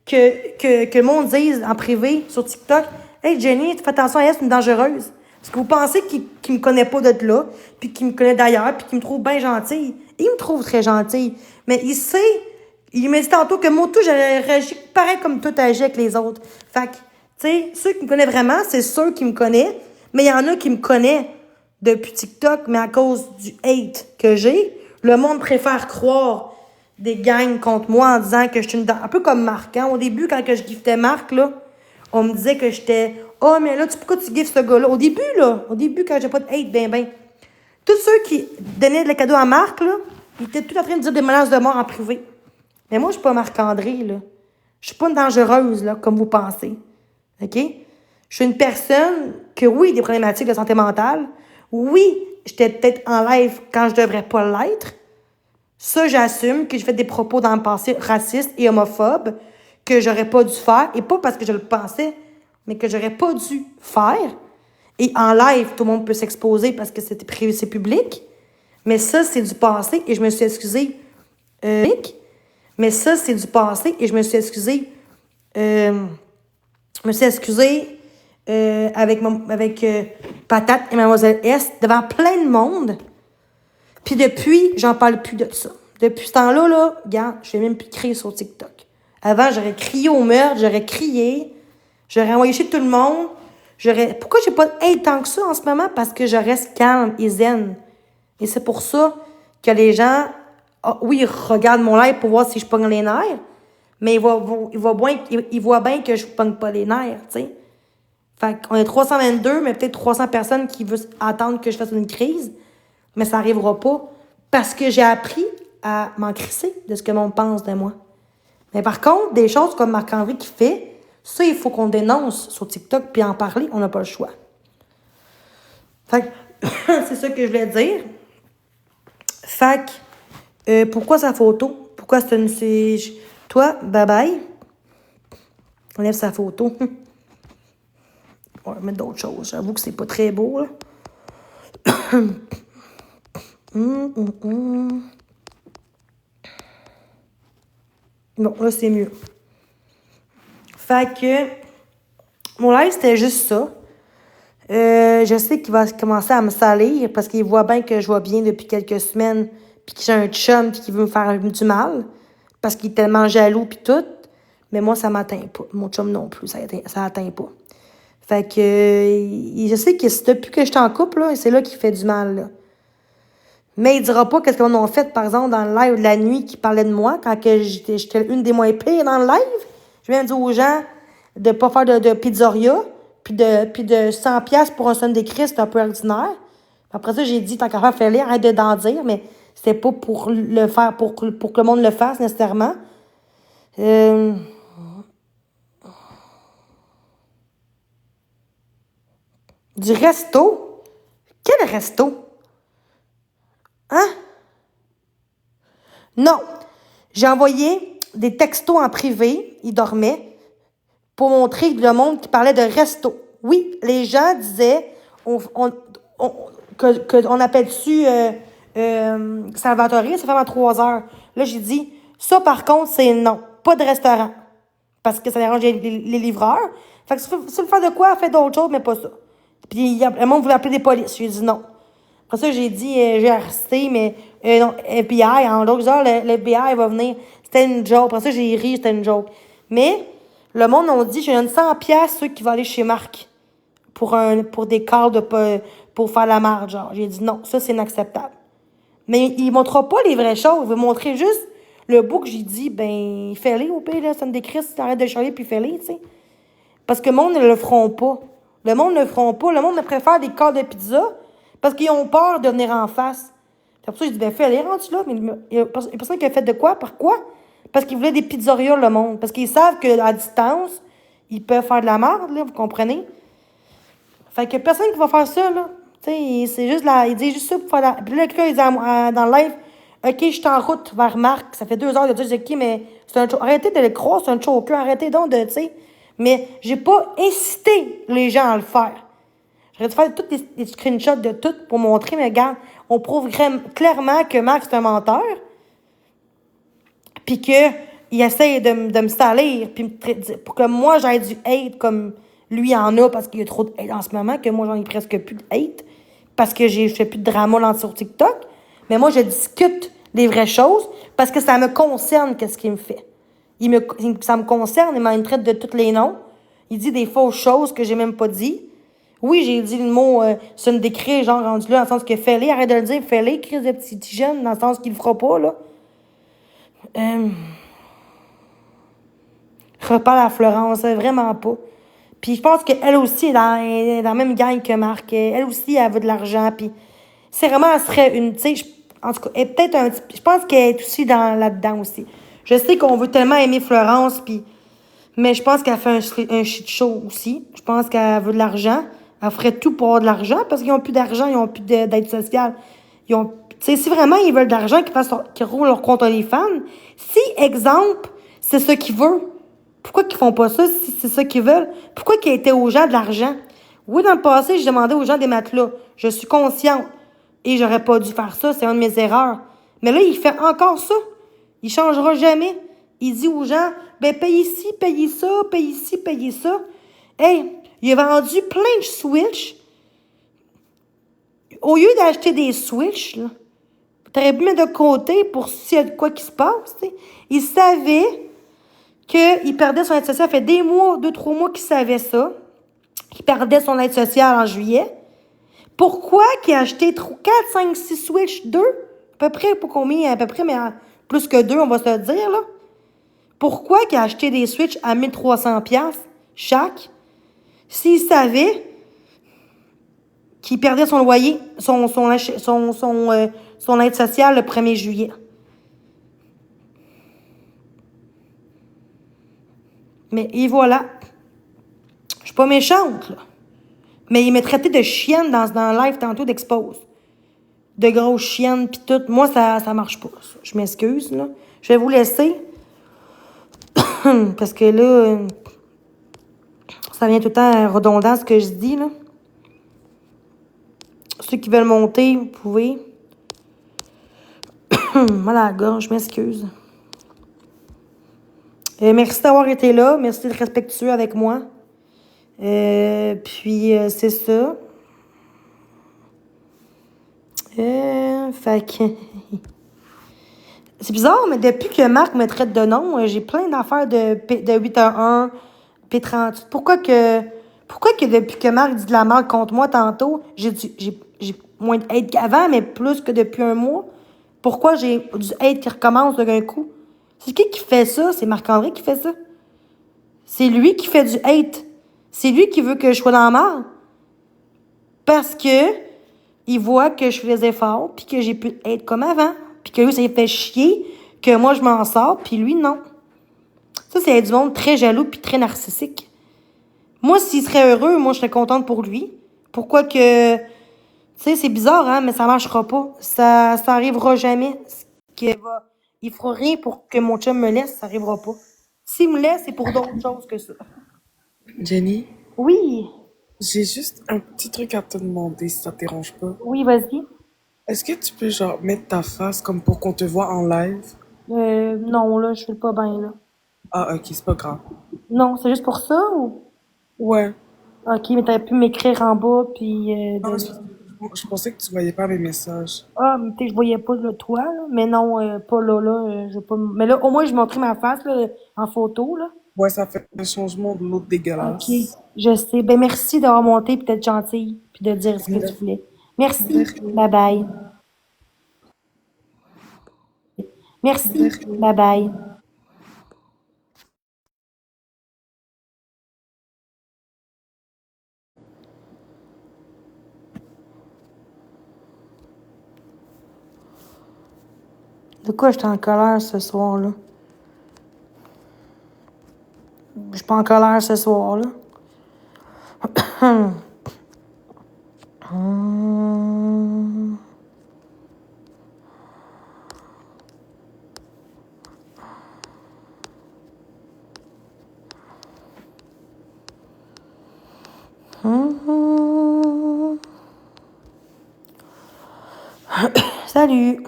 [SPEAKER 1] que le monde dise en privé sur TikTok, « Hey, Jenny, fais attention à elle, c'est une dangereuse. » Parce que vous pensez qu'il me connaît pas de là, puis qu'il me connaît d'ailleurs, puis qu'il me trouve bien gentille. Il me trouve très gentille. Mais il sait, il m'a dit tantôt que moi, tout, j'allais réagir pareil comme tout agit avec les autres. Fait que, tu sais, ceux qui me connaissent vraiment, c'est ceux qui me connaissent. Mais il y en a qui me connaissent depuis TikTok, mais à cause du hate que j'ai, le monde préfère croire des gangs contre moi en disant que je suis une... Un peu comme Marc, hein? Au début, quand que je giftais Marc, là, on me disait que j'étais... Oh, mais là, pourquoi tu giftes ce gars-là? Au début, quand j'ai pas de hate, ben. Tous ceux qui donnaient le cadeau à Marc, là, ils étaient tout en train de dire des menaces de mort en privé. Mais moi, je suis pas Marc-André, là. Je suis pas une dangereuse, là, comme vous pensez. OK? Je suis une personne que, oui, des problématiques de santé mentale. Oui, j'étais peut-être en live quand je devrais pas l'être. Ça, j'assume que j'ai fait des propos dans le passé racistes et homophobes que j'aurais pas dû faire. Et pas parce que je le pensais, mais que j'aurais pas dû faire. Et en live, tout le monde peut s'exposer parce que c'était privé, c'est public. Mais ça, c'est du passé et je me suis excusée. Mais ça, c'est du passé et je me suis excusée. Avec Patate et Mademoiselle S devant plein de monde. Puis depuis, j'en parle plus de ça. Depuis ce temps-là, là, regarde, je vais même plus crier sur TikTok. Avant, j'aurais crié au meurtre, j'aurais crié, j'aurais envoyé chez tout le monde. Pourquoi j'ai pas de hate tant que ça en ce moment? Parce que je reste calme et zen. Et c'est pour ça que les gens, oui, ils regardent mon live pour voir si je pogne les nerfs, mais ils voient bien que je pogne pas les nerfs, tu sais. Fait qu'on est 322, mais peut-être 300 personnes qui veulent attendre que je fasse une crise, mais ça n'arrivera pas parce que j'ai appris à m'en crisser de ce que le monde pense de moi. Mais par contre, des choses comme Marc-André qui fait, ça, il faut qu'on dénonce sur TikTok puis en parler, on n'a pas le choix. Fait que c'est ça que je voulais dire. Fait que, pourquoi sa photo? Pourquoi c'est une... Toi, bye-bye. On lève sa photo. On va mettre d'autres choses. J'avoue que c'est pas très beau, là. Bon, là, c'est mieux. Fait que mon live, c'était juste ça. Je sais qu'il va commencer à me salir parce qu'il voit bien que je vais bien depuis quelques semaines puis que j'ai un chum puis qu'il veut me faire du mal parce qu'il est tellement jaloux puis tout. Mais moi, ça m'atteint pas. Mon chum non plus, ça atteint pas. Fait que je sais que depuis que je suis en couple, là, c'est là qu'il fait du mal, là. Mais il dira pas qu'est-ce qu'on a fait, par exemple, dans le live de la nuit qui parlait de moi, quand que j'étais une des moins pires dans le live. Je viens de dire aux gens de pas faire de pizzeria, puis de 100$ pour un Sunday Christ, c'est un peu ordinaire. Après ça, j'ai dit, tant qu'à faire, fais-le, arrête d'en dire, mais c'était pas pour le faire, pour que le monde le fasse, nécessairement. Du resto, Quel resto? Hein? Non. J'ai envoyé des textos en privé, il dormait, pour montrer le monde qui parlait de resto. Oui, les gens disaient, qu'on appelle-tu Salvatore, ça fait à 3 heures. Là, j'ai dit, ça par contre, c'est non. Pas de restaurant. Parce que ça dérange les livreurs. Fait que si tu veux faire de quoi, fais d'autres choses, mais pas ça. Puis le monde voulait appeler des polices. J'ai dit non. Après ça, j'ai dit, j'ai arrêté, mais non, FBI, en d'autres heures, le FBI va venir. C'était une joke. Après ça, j'ai ri, c'était une joke. Mais le monde a dit, je donne 100$ ceux qui vont aller chez Marc pour des calls pour faire la marge. Genre. J'ai dit non, ça, c'est inacceptable. Mais il ne montrera pas les vraies choses. Il va montrer juste le bout que j'ai dit, ben, fais-les au pire, là, ça me décrit, arrête de chialer, puis fais-les, tu sais. Parce que le monde ne le feront pas. Le monde ne le feront pas. Le monde ne préfère des calls de pizza parce qu'ils ont peur de venir en face. C'est pour ça que je dis, ben, fais-les, rendu là. Mais il y a personne qui a fait de quoi? Par quoi? Parce qu'ils voulaient des pizzerias, le monde. Parce qu'ils savent qu'à distance, ils peuvent faire de la merde, là, vous comprenez? Fait que personne qui va faire ça, là. Tu sais, c'est juste là, il dit juste ça pour faire la... Puis là, quelqu'un, il dit dans le live, OK, je suis en route vers Marc. Ça fait 2 heures de dire, OK, mais c'est un arrêtez de le croire, c'est un choker. Arrêtez donc de, tu sais. Mais j'ai pas incité les gens à le faire. J'aurais dû faire tous des screenshots de tout pour montrer, mais regarde, on prouve clairement que Marc, c'est un menteur. Puis qu'il essaie de me salir. Puis pour que moi, j'aie du hate comme lui en a, parce qu'il y a trop de hate en ce moment, que moi, j'en ai presque plus de hate. Parce que je fais plus de drama là sur TikTok. Mais moi, je discute des vraies choses parce que ça me concerne qu'est-ce qu'il me fait. Ça me concerne, il me traite de tous les noms. Il dit des fausses choses que j'ai même pas dit. Oui, j'ai dit le mot se me décrit, genre rendu là, dans le sens que fais-les, arrête de le dire, fais-les, crise de petit jeune, dans le sens qu'il le fera pas, là. Reparle à Florence, vraiment pas. Puis je pense qu'elle aussi est dans la même gang que Marc. Elle aussi, elle veut de l'argent. Puis c'est vraiment, elle serait une, tu sais, en tout cas, elle est peut-être un petit... Je pense qu'elle est aussi là-dedans aussi. Je sais qu'on veut tellement aimer Florence, puis... Mais je pense qu'elle fait un shit show aussi. Je pense qu'elle veut de l'argent. Elle ferait tout pour avoir de l'argent, parce qu'ils n'ont plus d'argent, ils n'ont plus d'aide sociale. Tu sais, si vraiment ils veulent de l'argent, qu'ils roulent leur compte OnlyFans, si, exemple, c'est ce qu'ils veulent, pourquoi qu'ils font pas ça si c'est ça qu'ils veulent? Pourquoi qu'ils étaient aux gens de l'argent? Oui, dans le passé, je demandais aux gens des matelas. Je suis consciente. Et j'aurais pas dû faire ça, c'est une de mes erreurs. Mais là, il fait encore ça. Il changera jamais. Il dit aux gens, ben, paye ici, payez ça, paye ici, payez ça. Hey, il a vendu plein de Switch. Au lieu d'acheter des Switch, là, t'aurais pu mettre de côté pour s'il y a de quoi qui se passe, tu sais. Il savait qu'il perdait son aide sociale. Ça fait des mois, 2-3 mois qu'il savait ça. Qu'il perdait son aide sociale en juillet. Pourquoi qu'il a acheté 4, 5, 6 Switch? 2? À peu près, pour combien? À peu près, mais plus que 2, on va se le dire, là. Pourquoi qu'il a acheté des Switch à 1300$ chaque? S'il savait qu'il perdait son loyer, son aide sociale le 1er juillet. Mais et voilà. Je suis pas méchante, là. Mais il m'a traité de chienne dans le live tantôt d'Expose. De grosse chienne pis tout. Moi, ça marche pas, ça. Je m'excuse, là. Je vais vous laisser. Parce que là, ça vient tout le temps redondant ce que je dis, là. Ceux qui veulent monter, vous pouvez. Mal à la gorge, je m'excuse. Merci d'avoir été là. Merci d'être respectueux avec moi. Puis, c'est ça. Fait que... C'est bizarre, mais depuis que Marc me traite de nom, j'ai plein d'affaires de 811, P38. Pourquoi que depuis que Marc dit de la merde contre moi tantôt, j'ai moins de hate qu'avant, mais plus que depuis un mois? Pourquoi j'ai du hate qui recommence d'un coup? C'est qui fait ça? C'est Marc-André qui fait ça. C'est lui qui fait du hate. C'est lui qui veut que je sois dans la merde. Parce que il voit que je fais des efforts, puis que j'ai plus de hate comme avant. Puis que lui, ça lui fait chier, que moi, je m'en sors, puis lui, non. Ça, c'est du monde très jaloux puis très narcissique. Moi, s'il serait heureux, moi, je serais contente pour lui. Pourquoi que Tu sais, c'est bizarre, hein, mais ça marchera pas. Ça arrivera jamais. Il fera rien pour que mon chum me laisse, ça arrivera pas. S'il me laisse, c'est pour d'autres choses que ça.
[SPEAKER 2] Jenny,
[SPEAKER 1] Oui,
[SPEAKER 2] j'ai juste un petit truc à te demander si ça te dérange pas.
[SPEAKER 1] oui, vas-y.
[SPEAKER 2] Est-ce que tu peux genre mettre ta face comme pour qu'on te voit en live?
[SPEAKER 1] Non, là, je fais pas bien, là.
[SPEAKER 2] Ah, ok, c'est pas grave.
[SPEAKER 1] Non, c'est juste pour ça ou?
[SPEAKER 2] Ouais.
[SPEAKER 1] Ok, mais t'aurais pu m'écrire en bas, puis
[SPEAKER 2] Non, je pensais que tu voyais pas mes messages.
[SPEAKER 1] Ah, mais peut-être que je voyais pas le toi, là. Mais non, pas là, là. Je vais pas... Mais là, au moins, je montrais ma face, là, en photo, là.
[SPEAKER 2] Ouais, ça fait un changement de l'autre
[SPEAKER 1] Ok,
[SPEAKER 2] dégueulasse.
[SPEAKER 1] je sais. Ben, merci d'avoir monté, puis d'être gentille, puis de dire ce que tu voulais. Merci. Bye bye. Merci. Bye bye. De quoi j'étais en colère ce soir-là? Je suis pas en colère ce soir-là. Hum. Hum. Salut.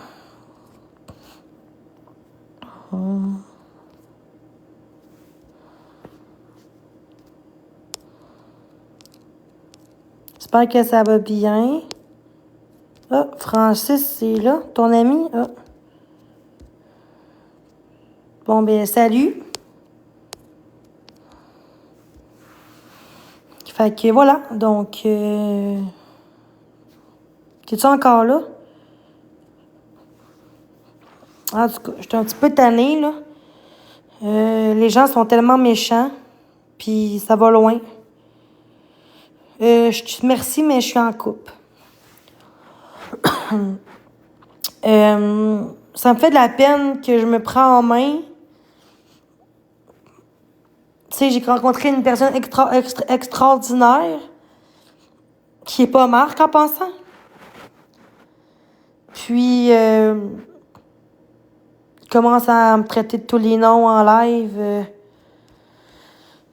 [SPEAKER 1] J'espère que ça va bien. Ah, Francis, c'est là, ton ami? Ah. Bon, ben, salut. Fait que voilà, donc, t'es-tu encore là? En tout cas, j'étais un petit peu tannée, là. Les gens sont tellement méchants, puis ça va loin. Je te remercie, mais je suis en couple. Ça me fait de la peine que je me prends en main. Tu sais, j'ai rencontré une personne extraordinaire, qui est pas Marc en passant. Puis, il commence à me traiter de tous les noms en live.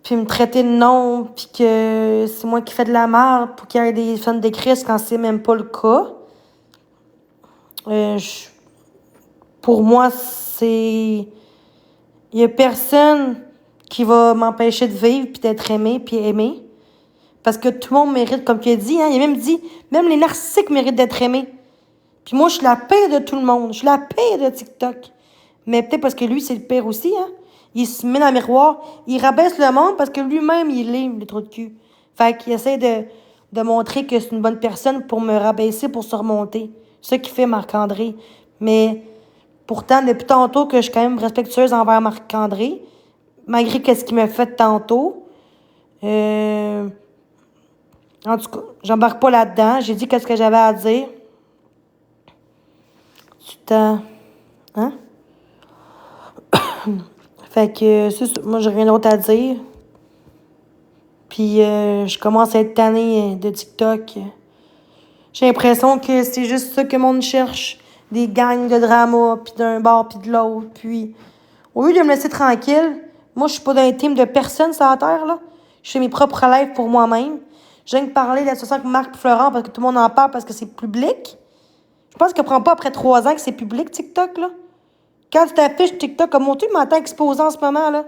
[SPEAKER 1] Puis me traiter de nom, puis que c'est moi qui fais de la merde pour qu'il y ait des fans de Christ quand c'est même pas le cas. Pour moi, c'est... Il y a personne qui va m'empêcher de vivre, puis d'être aimé, puis aimé. Parce que tout le monde mérite, comme tu as dit, hein, il a même dit, même les narcissiques méritent d'être aimés. Puis moi, je suis la pire de tout le monde. Je suis la pire de TikTok. Mais peut-être parce que lui, c'est le pire aussi, hein. Il se met dans le miroir, il rabaisse le monde parce que lui-même, il est le trou de cul. Fait qu'il essaie de montrer que c'est une bonne personne pour me rabaisser, pour se remonter. C'est ça qu'il fait Marc-André. Mais pourtant, depuis tantôt que je suis quand même respectueuse envers Marc-André, malgré ce qu'il m'a fait tantôt. En tout cas, j'embarque pas là-dedans. J'ai dit qu'est-ce que j'avais à dire. Tu t'en... Hein? Fait que, c'est ça. Moi, j'ai rien d'autre à dire. Puis, je commence à être tannée de TikTok. J'ai l'impression que c'est juste ça que le monde cherche. Des gangs de drama, puis d'un bord, puis de l'autre. Puis, au lieu de me laisser tranquille, moi, je suis pas dans les teams de personne sur la terre, là. Je fais mes propres lives pour moi-même. Je viens de parler de la situation avec Marc et Florent parce que tout le monde en parle parce que c'est public. Je pense qu'elle prend pas après 3 ans que c'est public, TikTok, là. Quand tu t'affiches TikTok, comme mon tu m'entends exposé en ce moment, là.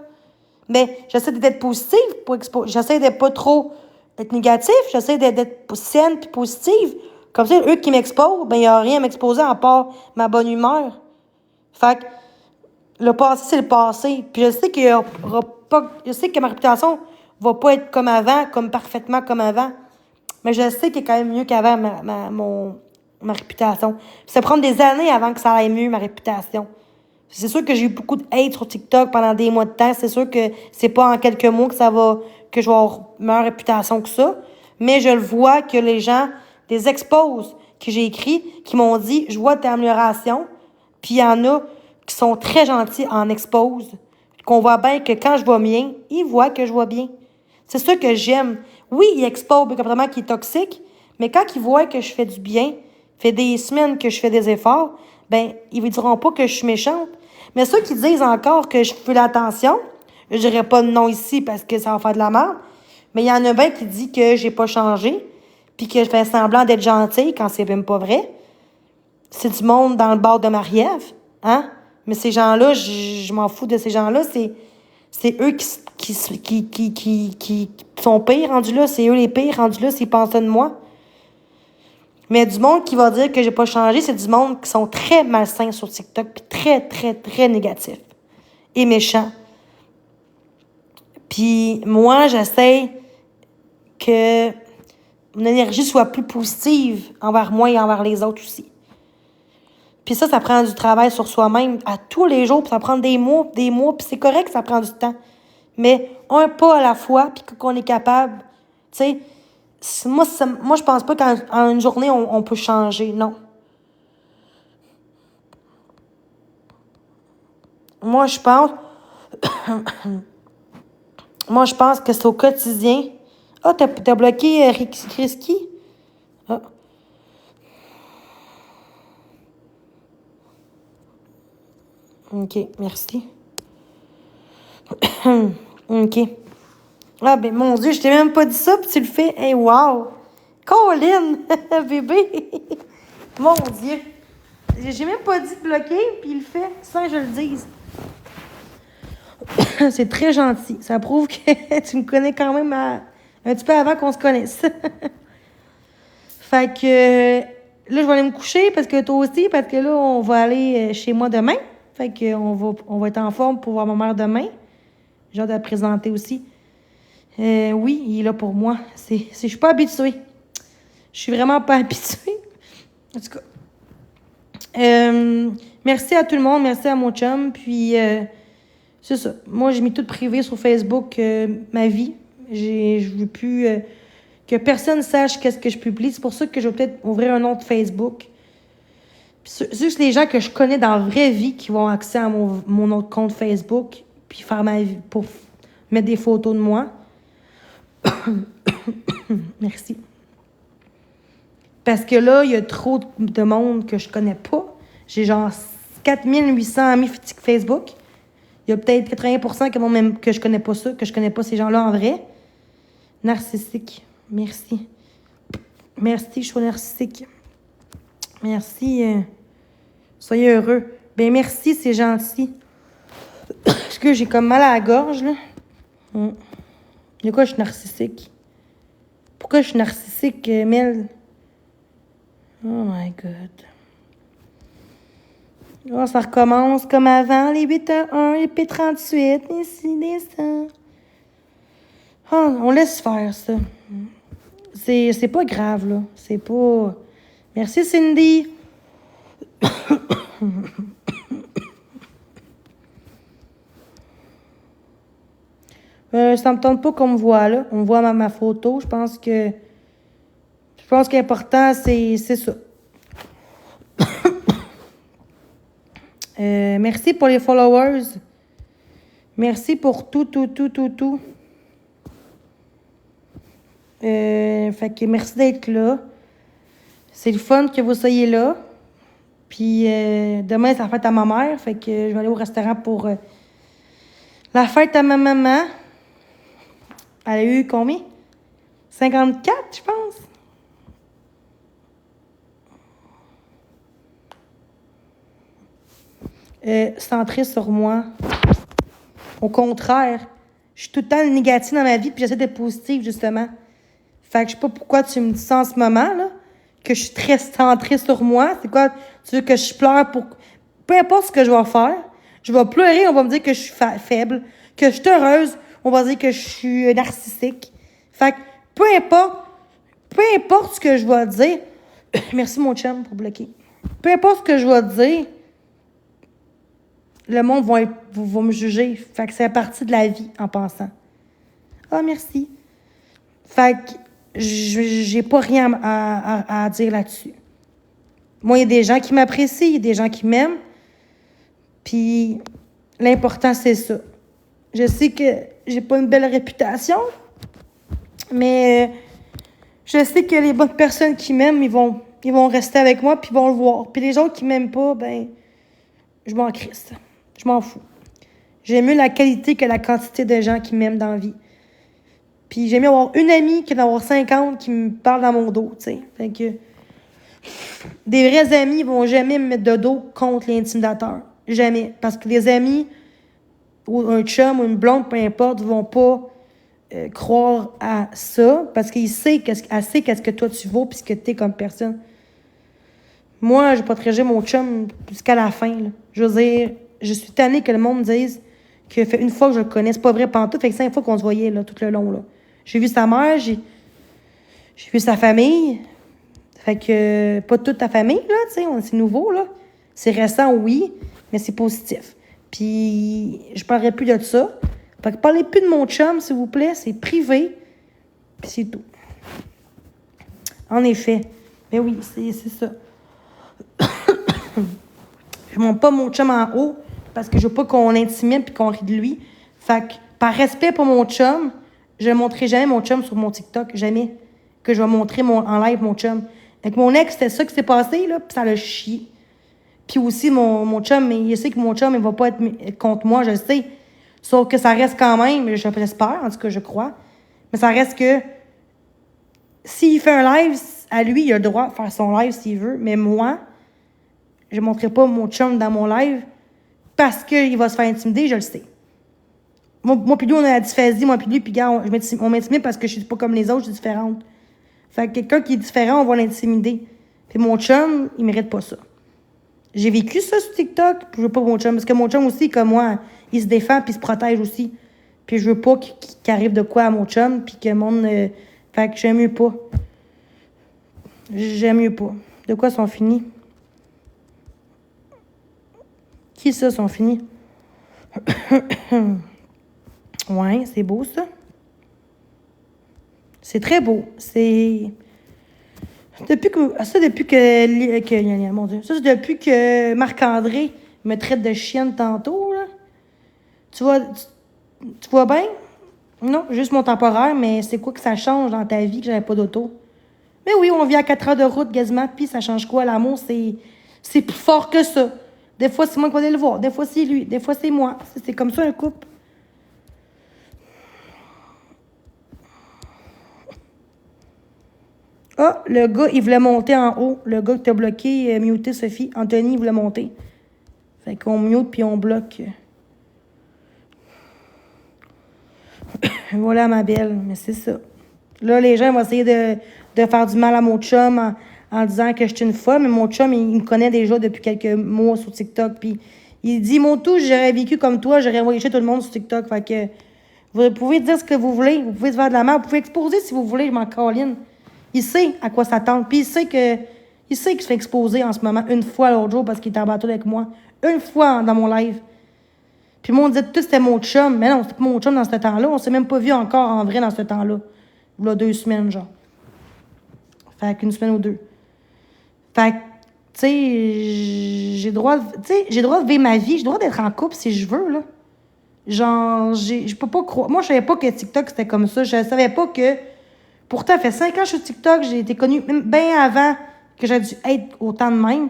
[SPEAKER 1] Mais j'essaie d'être positive pour exposer. J'essaie de pas trop être négatif. J'essaie d'être saine puis positive. Comme ça, eux qui m'exposent, ben, il n'y a rien à m'exposer à part ma bonne humeur. Fait que le passé, c'est le passé. Puis je sais qu'il y aura pas. Je sais que ma réputation va pas être comme avant, comme parfaitement comme avant. Mais je sais qu'il est quand même mieux qu'avant, ma réputation. Ça prend des années avant que ça aille mieux, ma réputation. C'est sûr que j'ai eu beaucoup de hate sur TikTok pendant des mois de temps. C'est sûr que c'est pas en quelques mois que que je vais avoir meilleure réputation que ça. Mais je le vois que les gens, des exposes que j'ai écrits, qui m'ont dit, je vois tes améliorations. Puis il y en a qui sont très gentils en expose. Qu'on voit bien que quand je vois bien, ils voient que je vois bien. C'est ça que j'aime. Oui, il expose le comportement qui est toxique, Mais quand ils voient que je fais du bien, fait des semaines que je fais des efforts, ben, ils ne diront pas que je suis méchante. Mais ceux qui disent encore que je veux l'attention, je dirais pas de non ici parce que ça va faire de la merde. Mais il y en a bien qui dit que j'ai pas changé, puis que je fais semblant d'être gentille quand c'est même pas vrai. C'est du monde dans le bord de Marie-Ève, hein? Mais ces gens-là, je m'en fous de ces gens-là. C'est eux qui sont pires rendus là. C'est eux les pires rendus là s'ils pensent ça de moi. Mais du monde qui va dire que j'ai pas changé, c'est du monde qui sont très malsains sur TikTok, puis très, très, très négatifs et méchants. Puis moi, j'essaie que mon énergie soit plus positive envers moi et envers les autres aussi. Puis ça prend du travail sur soi-même à tous les jours, puis ça prend des mois, puis c'est correct que ça prend du temps. Mais un pas à la fois, puis qu'on est capable, tu sais, moi, je pense pas qu'en une journée, on peut changer, non. Moi, je pense... Moi, je pense que c'est au quotidien. Ah, t'as bloqué Risky? Ah. OK, merci. OK. Ah, ben, mon Dieu, je t'ai même pas dit ça, puis tu le fais. Hey, wow! Colin! Bébé! Mon Dieu! J'ai même pas dit de bloquer, puis il le fait sans que je le dise. C'est très gentil. Ça prouve que tu me connais quand même un petit peu avant qu'on se connaisse. Fait que là, je vais aller me coucher parce que toi aussi, parce que là, on va aller chez moi demain. Fait que on va être en forme pour voir ma mère demain. J'ai hâte de la présenter aussi. Oui, il est là pour moi. Je suis pas habituée. Je suis vraiment pas habituée. En tout cas. Merci à tout le monde. Merci à mon chum. Puis... c'est ça. Moi, j'ai mis tout privé sur Facebook, ma vie. Je veux plus que personne sache qu'est-ce que je publie. C'est pour ça que je vais peut-être ouvrir un autre Facebook. Puis juste les gens que je connais dans la vraie vie qui vont avoir accès à mon autre compte Facebook, puis faire ma vie pour mettre des photos de moi. Merci. Parce que là, il y a trop de monde que je connais pas. J'ai genre 4800 amis Facebook. Il y a peut-être 80% que je connais pas ça, que je connais pas ces gens-là en vrai. Narcissique. Merci. Merci, je suis narcissique. Merci. Soyez heureux. Ben merci, c'est gentil. Parce que j'ai comme mal à la gorge, là. De quoi je suis narcissique? Pourquoi je suis narcissique, Mel? Oh my God. Oh, ça recommence comme avant, les 8-1, les P38, ici, des ça. Oh, on laisse faire ça. C'est pas grave, là. C'est pas... Merci, Cindy. Ça me tente pas qu'on me voit, là. On me voit ma photo. Je pense que l'important, c'est ça. Merci pour les followers. Merci pour tout. Fait que merci d'être là. C'est le fun que vous soyez là. Puis demain, c'est la fête à ma mère. Fait que je vais aller au restaurant pour la fête à ma maman. Elle a eu combien? 54, je pense. Centrée sur moi. Au contraire, je suis tout le temps négative dans ma vie, puis j'essaie d'être positive, justement. Fait que je sais pas pourquoi tu me dis ça en ce moment, là, que je suis très centrée sur moi. C'est quoi? Tu veux que je pleure pour... Peu importe ce que je vais faire, je vais pleurer, on va me dire que je suis faible, que je suis heureuse, on va dire que je suis narcissique. Fait que peu importe ce que je vais dire... Merci, mon chum, pour bloquer. Peu importe ce que je vais dire... Le monde va me juger. Fait que c'est partie de la vie en passant. Ah, merci. Fait que j'ai pas rien à dire là-dessus. Moi, il y a des gens qui m'apprécient, il y a des gens qui m'aiment. Puis l'important, c'est ça. Je sais que j'ai pas une belle réputation, mais je sais que les bonnes personnes qui m'aiment, ils vont rester avec moi, puis ils vont le voir. Puis les autres qui m'aiment pas, ben, je m'en crisse. Je m'en fous. J'aime mieux la qualité que la quantité de gens qui m'aiment dans la vie. Puis j'aime mieux avoir une amie que d'avoir 50 qui me parlent dans mon dos, tu sais. Fait que des vrais amis vont jamais me mettre de dos contre l'intimidateur. Jamais. Parce que les amis, ou un chum, ou une blonde, peu importe, vont pas croire à ça parce qu'il sait qu'est-ce que toi tu vaux puis ce que t'es comme personne. Moi, je protégeais mon chum jusqu'à la fin, là. Je veux dire, je suis tannée que le monde me dise que fait une fois que je le connais, c'est pas vrai pantoute, fait que 5 fois qu'on se voyait, là, tout le long, là. J'ai vu sa mère, j'ai vu sa famille. Fait que, pas toute ta famille, là, tu sais, c'est nouveau, là. C'est récent, oui, mais c'est positif. Puis, je parlerai plus de ça. Fait que parlez plus de mon chum, s'il vous plaît, c'est privé. Puis c'est tout. En effet. Mais oui, c'est ça. Je monte pas mon chum en haut parce que je veux pas qu'on l'intimide puis qu'on rit de lui. Fait que, par respect pour mon chum, je ne montrerai jamais mon chum sur mon TikTok. Jamais. Que je vais montrer en live mon chum. Avec mon ex, c'était ça qui s'est passé, là, puis ça l'a chié. Puis aussi, mon chum, il sait que mon chum, il va pas être contre moi, je le sais. Sauf que ça reste quand même, je l'espère, en tout cas, je crois. Mais ça reste que s'il fait un live, à lui, il a le droit de faire son live s'il veut. Mais moi, je ne montrerai pas mon chum dans mon live parce qu'il va se faire intimider, je le sais. Moi puis lui, on a la dysphasie, moi puis lui, puis gars, on m'intimide parce que je suis pas comme les autres, je suis différente. Fait que quelqu'un qui est différent, on va l'intimider. Puis mon chum, il mérite pas ça. J'ai vécu ça sur TikTok, puis je veux pas mon chum. Parce que mon chum aussi, comme moi, il se défend puis il se protège aussi. Puis je veux pas qu'il arrive de quoi à mon chum, puis que le monde... Fait que j'aime mieux pas. J'aime mieux pas. De quoi sont finis? Qui ça sont finis? Ouais, c'est beau ça. C'est très beau. C'est... Depuis que mon Dieu. Ça, c'est depuis que Marc-André me traite de chienne tantôt, là. Tu vois bien? Non, juste mon temporaire, mais c'est quoi que ça change dans ta vie que j'avais pas d'auto? Mais oui, on vit à 4 heures de route quasiment, puis ça change quoi? L'amour, c'est plus fort que ça. Des fois, c'est moi qui vais aller le voir. Des fois, c'est lui. Des fois, c'est moi. C'est comme ça, un couple. Ah, le gars, il voulait monter en haut. Le gars qui t'a bloqué, muté, Sophie. Anthony, il voulait monter. Fait qu'on mute puis on bloque. Voilà, ma belle. Mais c'est ça. Là, les gens vont essayer de faire du mal à mon chum en disant que je suis une folle. Mais mon chum, il me connaît déjà depuis quelques mois sur TikTok. Puis il dit, mon tout, j'aurais vécu comme toi. J'aurais envoyé chez tout le monde sur TikTok. Fait que vous pouvez dire ce que vous voulez. Vous pouvez se faire de la merde. Vous pouvez exposer si vous voulez. Je m'en caline. Il sait à quoi s'attendre. Puis il sait qu'il se fait exposer en ce moment une fois l'autre jour parce qu'il était en bateau avec moi. Une fois dans mon live. Puis moi, on disait tout c'était mon chum. Mais non, c'était pas mon chum dans ce temps-là. On s'est même pas vu encore en vrai dans ce temps-là. Il y a 2 semaines, genre. Fait qu'une semaine ou 2. Fait que, tu sais, j'ai le droit de vivre ma vie. J'ai le droit d'être en couple si je veux, là. Genre, je peux pas croire. Moi, je savais pas que TikTok, c'était comme ça. Je savais pas que... Pourtant, ça fait 5 ans que je suis sur TikTok. J'ai été connue même bien avant que j'ai dû être autant de même.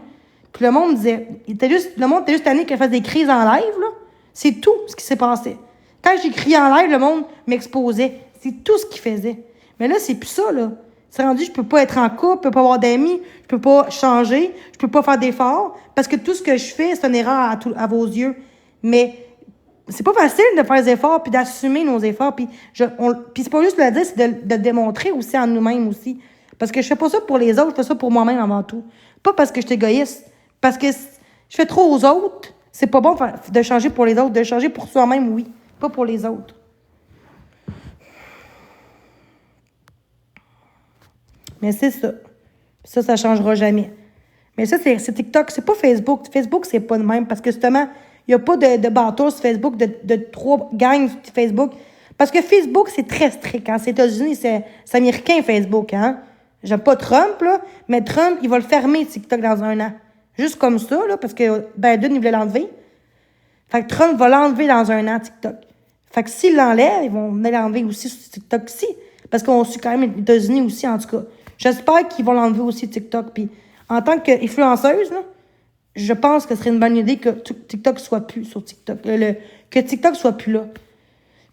[SPEAKER 1] Puis le monde disait... Le monde était juste tanné qu'elle fasse des crises en live, là. C'est tout ce qui s'est passé. Quand j'ai crié en live, le monde m'exposait. C'est tout ce qu'il faisait. Mais là, c'est plus ça, là. C'est rendu, je peux pas être en couple, je peux pas avoir d'amis, je peux pas changer, je peux pas faire d'efforts, parce que tout ce que je fais, c'est une erreur à vos yeux. Mais c'est pas facile de faire des efforts, puis d'assumer nos efforts, puis c'est pas juste de le dire, c'est de le démontrer aussi en nous-mêmes aussi. Parce que je fais pas ça pour les autres, je fais ça pour moi-même avant tout. Pas parce que je suis égoïste, parce que je fais trop aux autres, c'est pas bon de changer pour les autres, de changer pour soi-même, oui, pas pour les autres. Mais c'est ça. Ça changera jamais. Mais ça, c'est TikTok, c'est pas Facebook. Facebook, c'est pas de même. Parce que justement, il n'y a pas de bateau sur Facebook, de 3 gangs sur Facebook. Parce que Facebook, c'est très strict. Hein? C'est États-Unis, c'est américain, Facebook. Hein? J'aime pas Trump, là, mais Trump, il va le fermer, TikTok, dans 1 an. Juste comme ça, là, parce que Biden, il voulait l'enlever. Fait que Trump va l'enlever dans 1 an, TikTok. Fait que s'il l'enlève, ils vont venir l'enlever aussi sur TikTok aussi. Parce qu'on suit quand même les États-Unis aussi, en tout cas. J'espère qu'ils vont l'enlever aussi, TikTok. Puis en tant qu'influenceuse, là, je pense que ce serait une bonne idée que TikTok soit plus sur TikTok. Que TikTok soit plus là.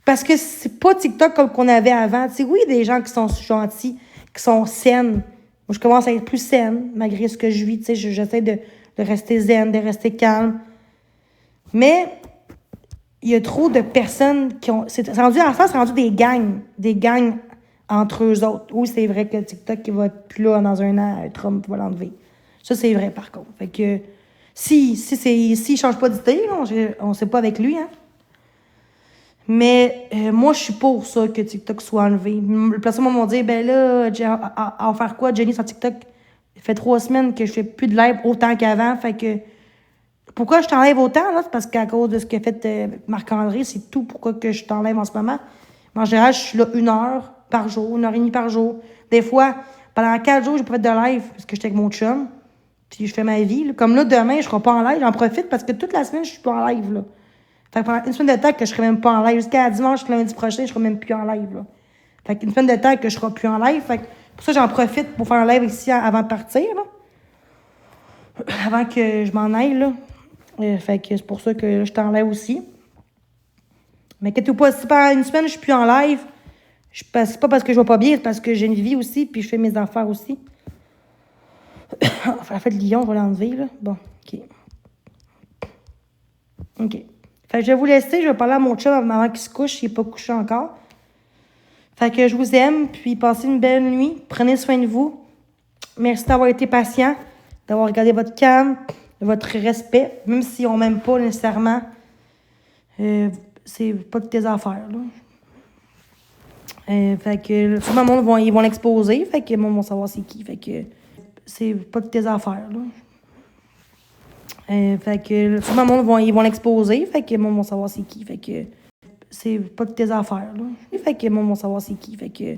[SPEAKER 1] Parce que c'est pas TikTok comme qu'on avait avant. Tu sais, oui, des gens qui sont gentils, qui sont saines. Moi, je commence à être plus saine, malgré ce que je vis. Tu sais, j'essaie de rester zen, de rester calme. Mais il y a trop de personnes qui ont... C'est rendu des gangs. Des gangs entre eux autres. Oui, c'est vrai que TikTok, il va être plus là dans un an. Trump va l'enlever. Ça, c'est vrai, par contre. Fait que... S'il change pas d'idée, on sait pas avec lui, hein. Mais moi, je suis pour ça, que TikTok soit enlevé. Le personne m'ont dit, ben là, à faire quoi, Jenny, sur TikTok? Ça fait 3 semaines que je fais plus de live autant qu'avant. Fait que, pourquoi je t'enlève autant, là? C'est parce qu'à cause de ce qu'a fait Marc-André, c'est tout pourquoi que je t'enlève en ce moment. Mais en général, je suis là 1 heure par jour, 1h30 par jour. Des fois, pendant 4 jours, j'ai pas fait de live parce que j'étais avec mon chum. Puis je fais ma vie. Là. Comme là, demain, je serai pas en live. J'en profite parce que toute la semaine, je suis pas en live. Là. Fait que pendant une semaine de temps que je serai même pas en live. Jusqu'à dimanche, lundi prochain, je serai même plus en live. Là. Fait qu'une semaine de temps que je serai plus en live. Fait que pour ça, j'en profite pour faire un live ici avant de partir. Là. Avant que je m'en aille. Là. Fait que c'est pour ça que je t'enlève aussi. Mais inquiète-toi pas, si pendant une semaine, je suis plus en live, c'est pas parce que je vais pas bien, c'est parce que j'ai une vie aussi, puis je fais mes affaires aussi. Enfin, la fête de Lyon, on va l'enlever, là. Bon, OK. OK. Fait que je vais vous laisser. Je vais parler à mon chum avant qu'il se couche. Il n'est pas couché encore. Fait que je vous aime. Puis passez une belle nuit. Prenez soin de vous. Merci d'avoir été patient. D'avoir regardé votre cam. Votre respect. Même si on m'aime pas nécessairement. C'est pas de tes affaires, là. Fait que tout le monde ils vont l'exposer. Fait que le monde va savoir c'est qui. Fait que c'est pas de tes affaires, là. Fait que tout le monde ils vont l'exposer. Fait que le monde va savoir c'est qui. Fait que c'est pas de tes affaires, là. Fait que le monde va savoir c'est qui. Fait que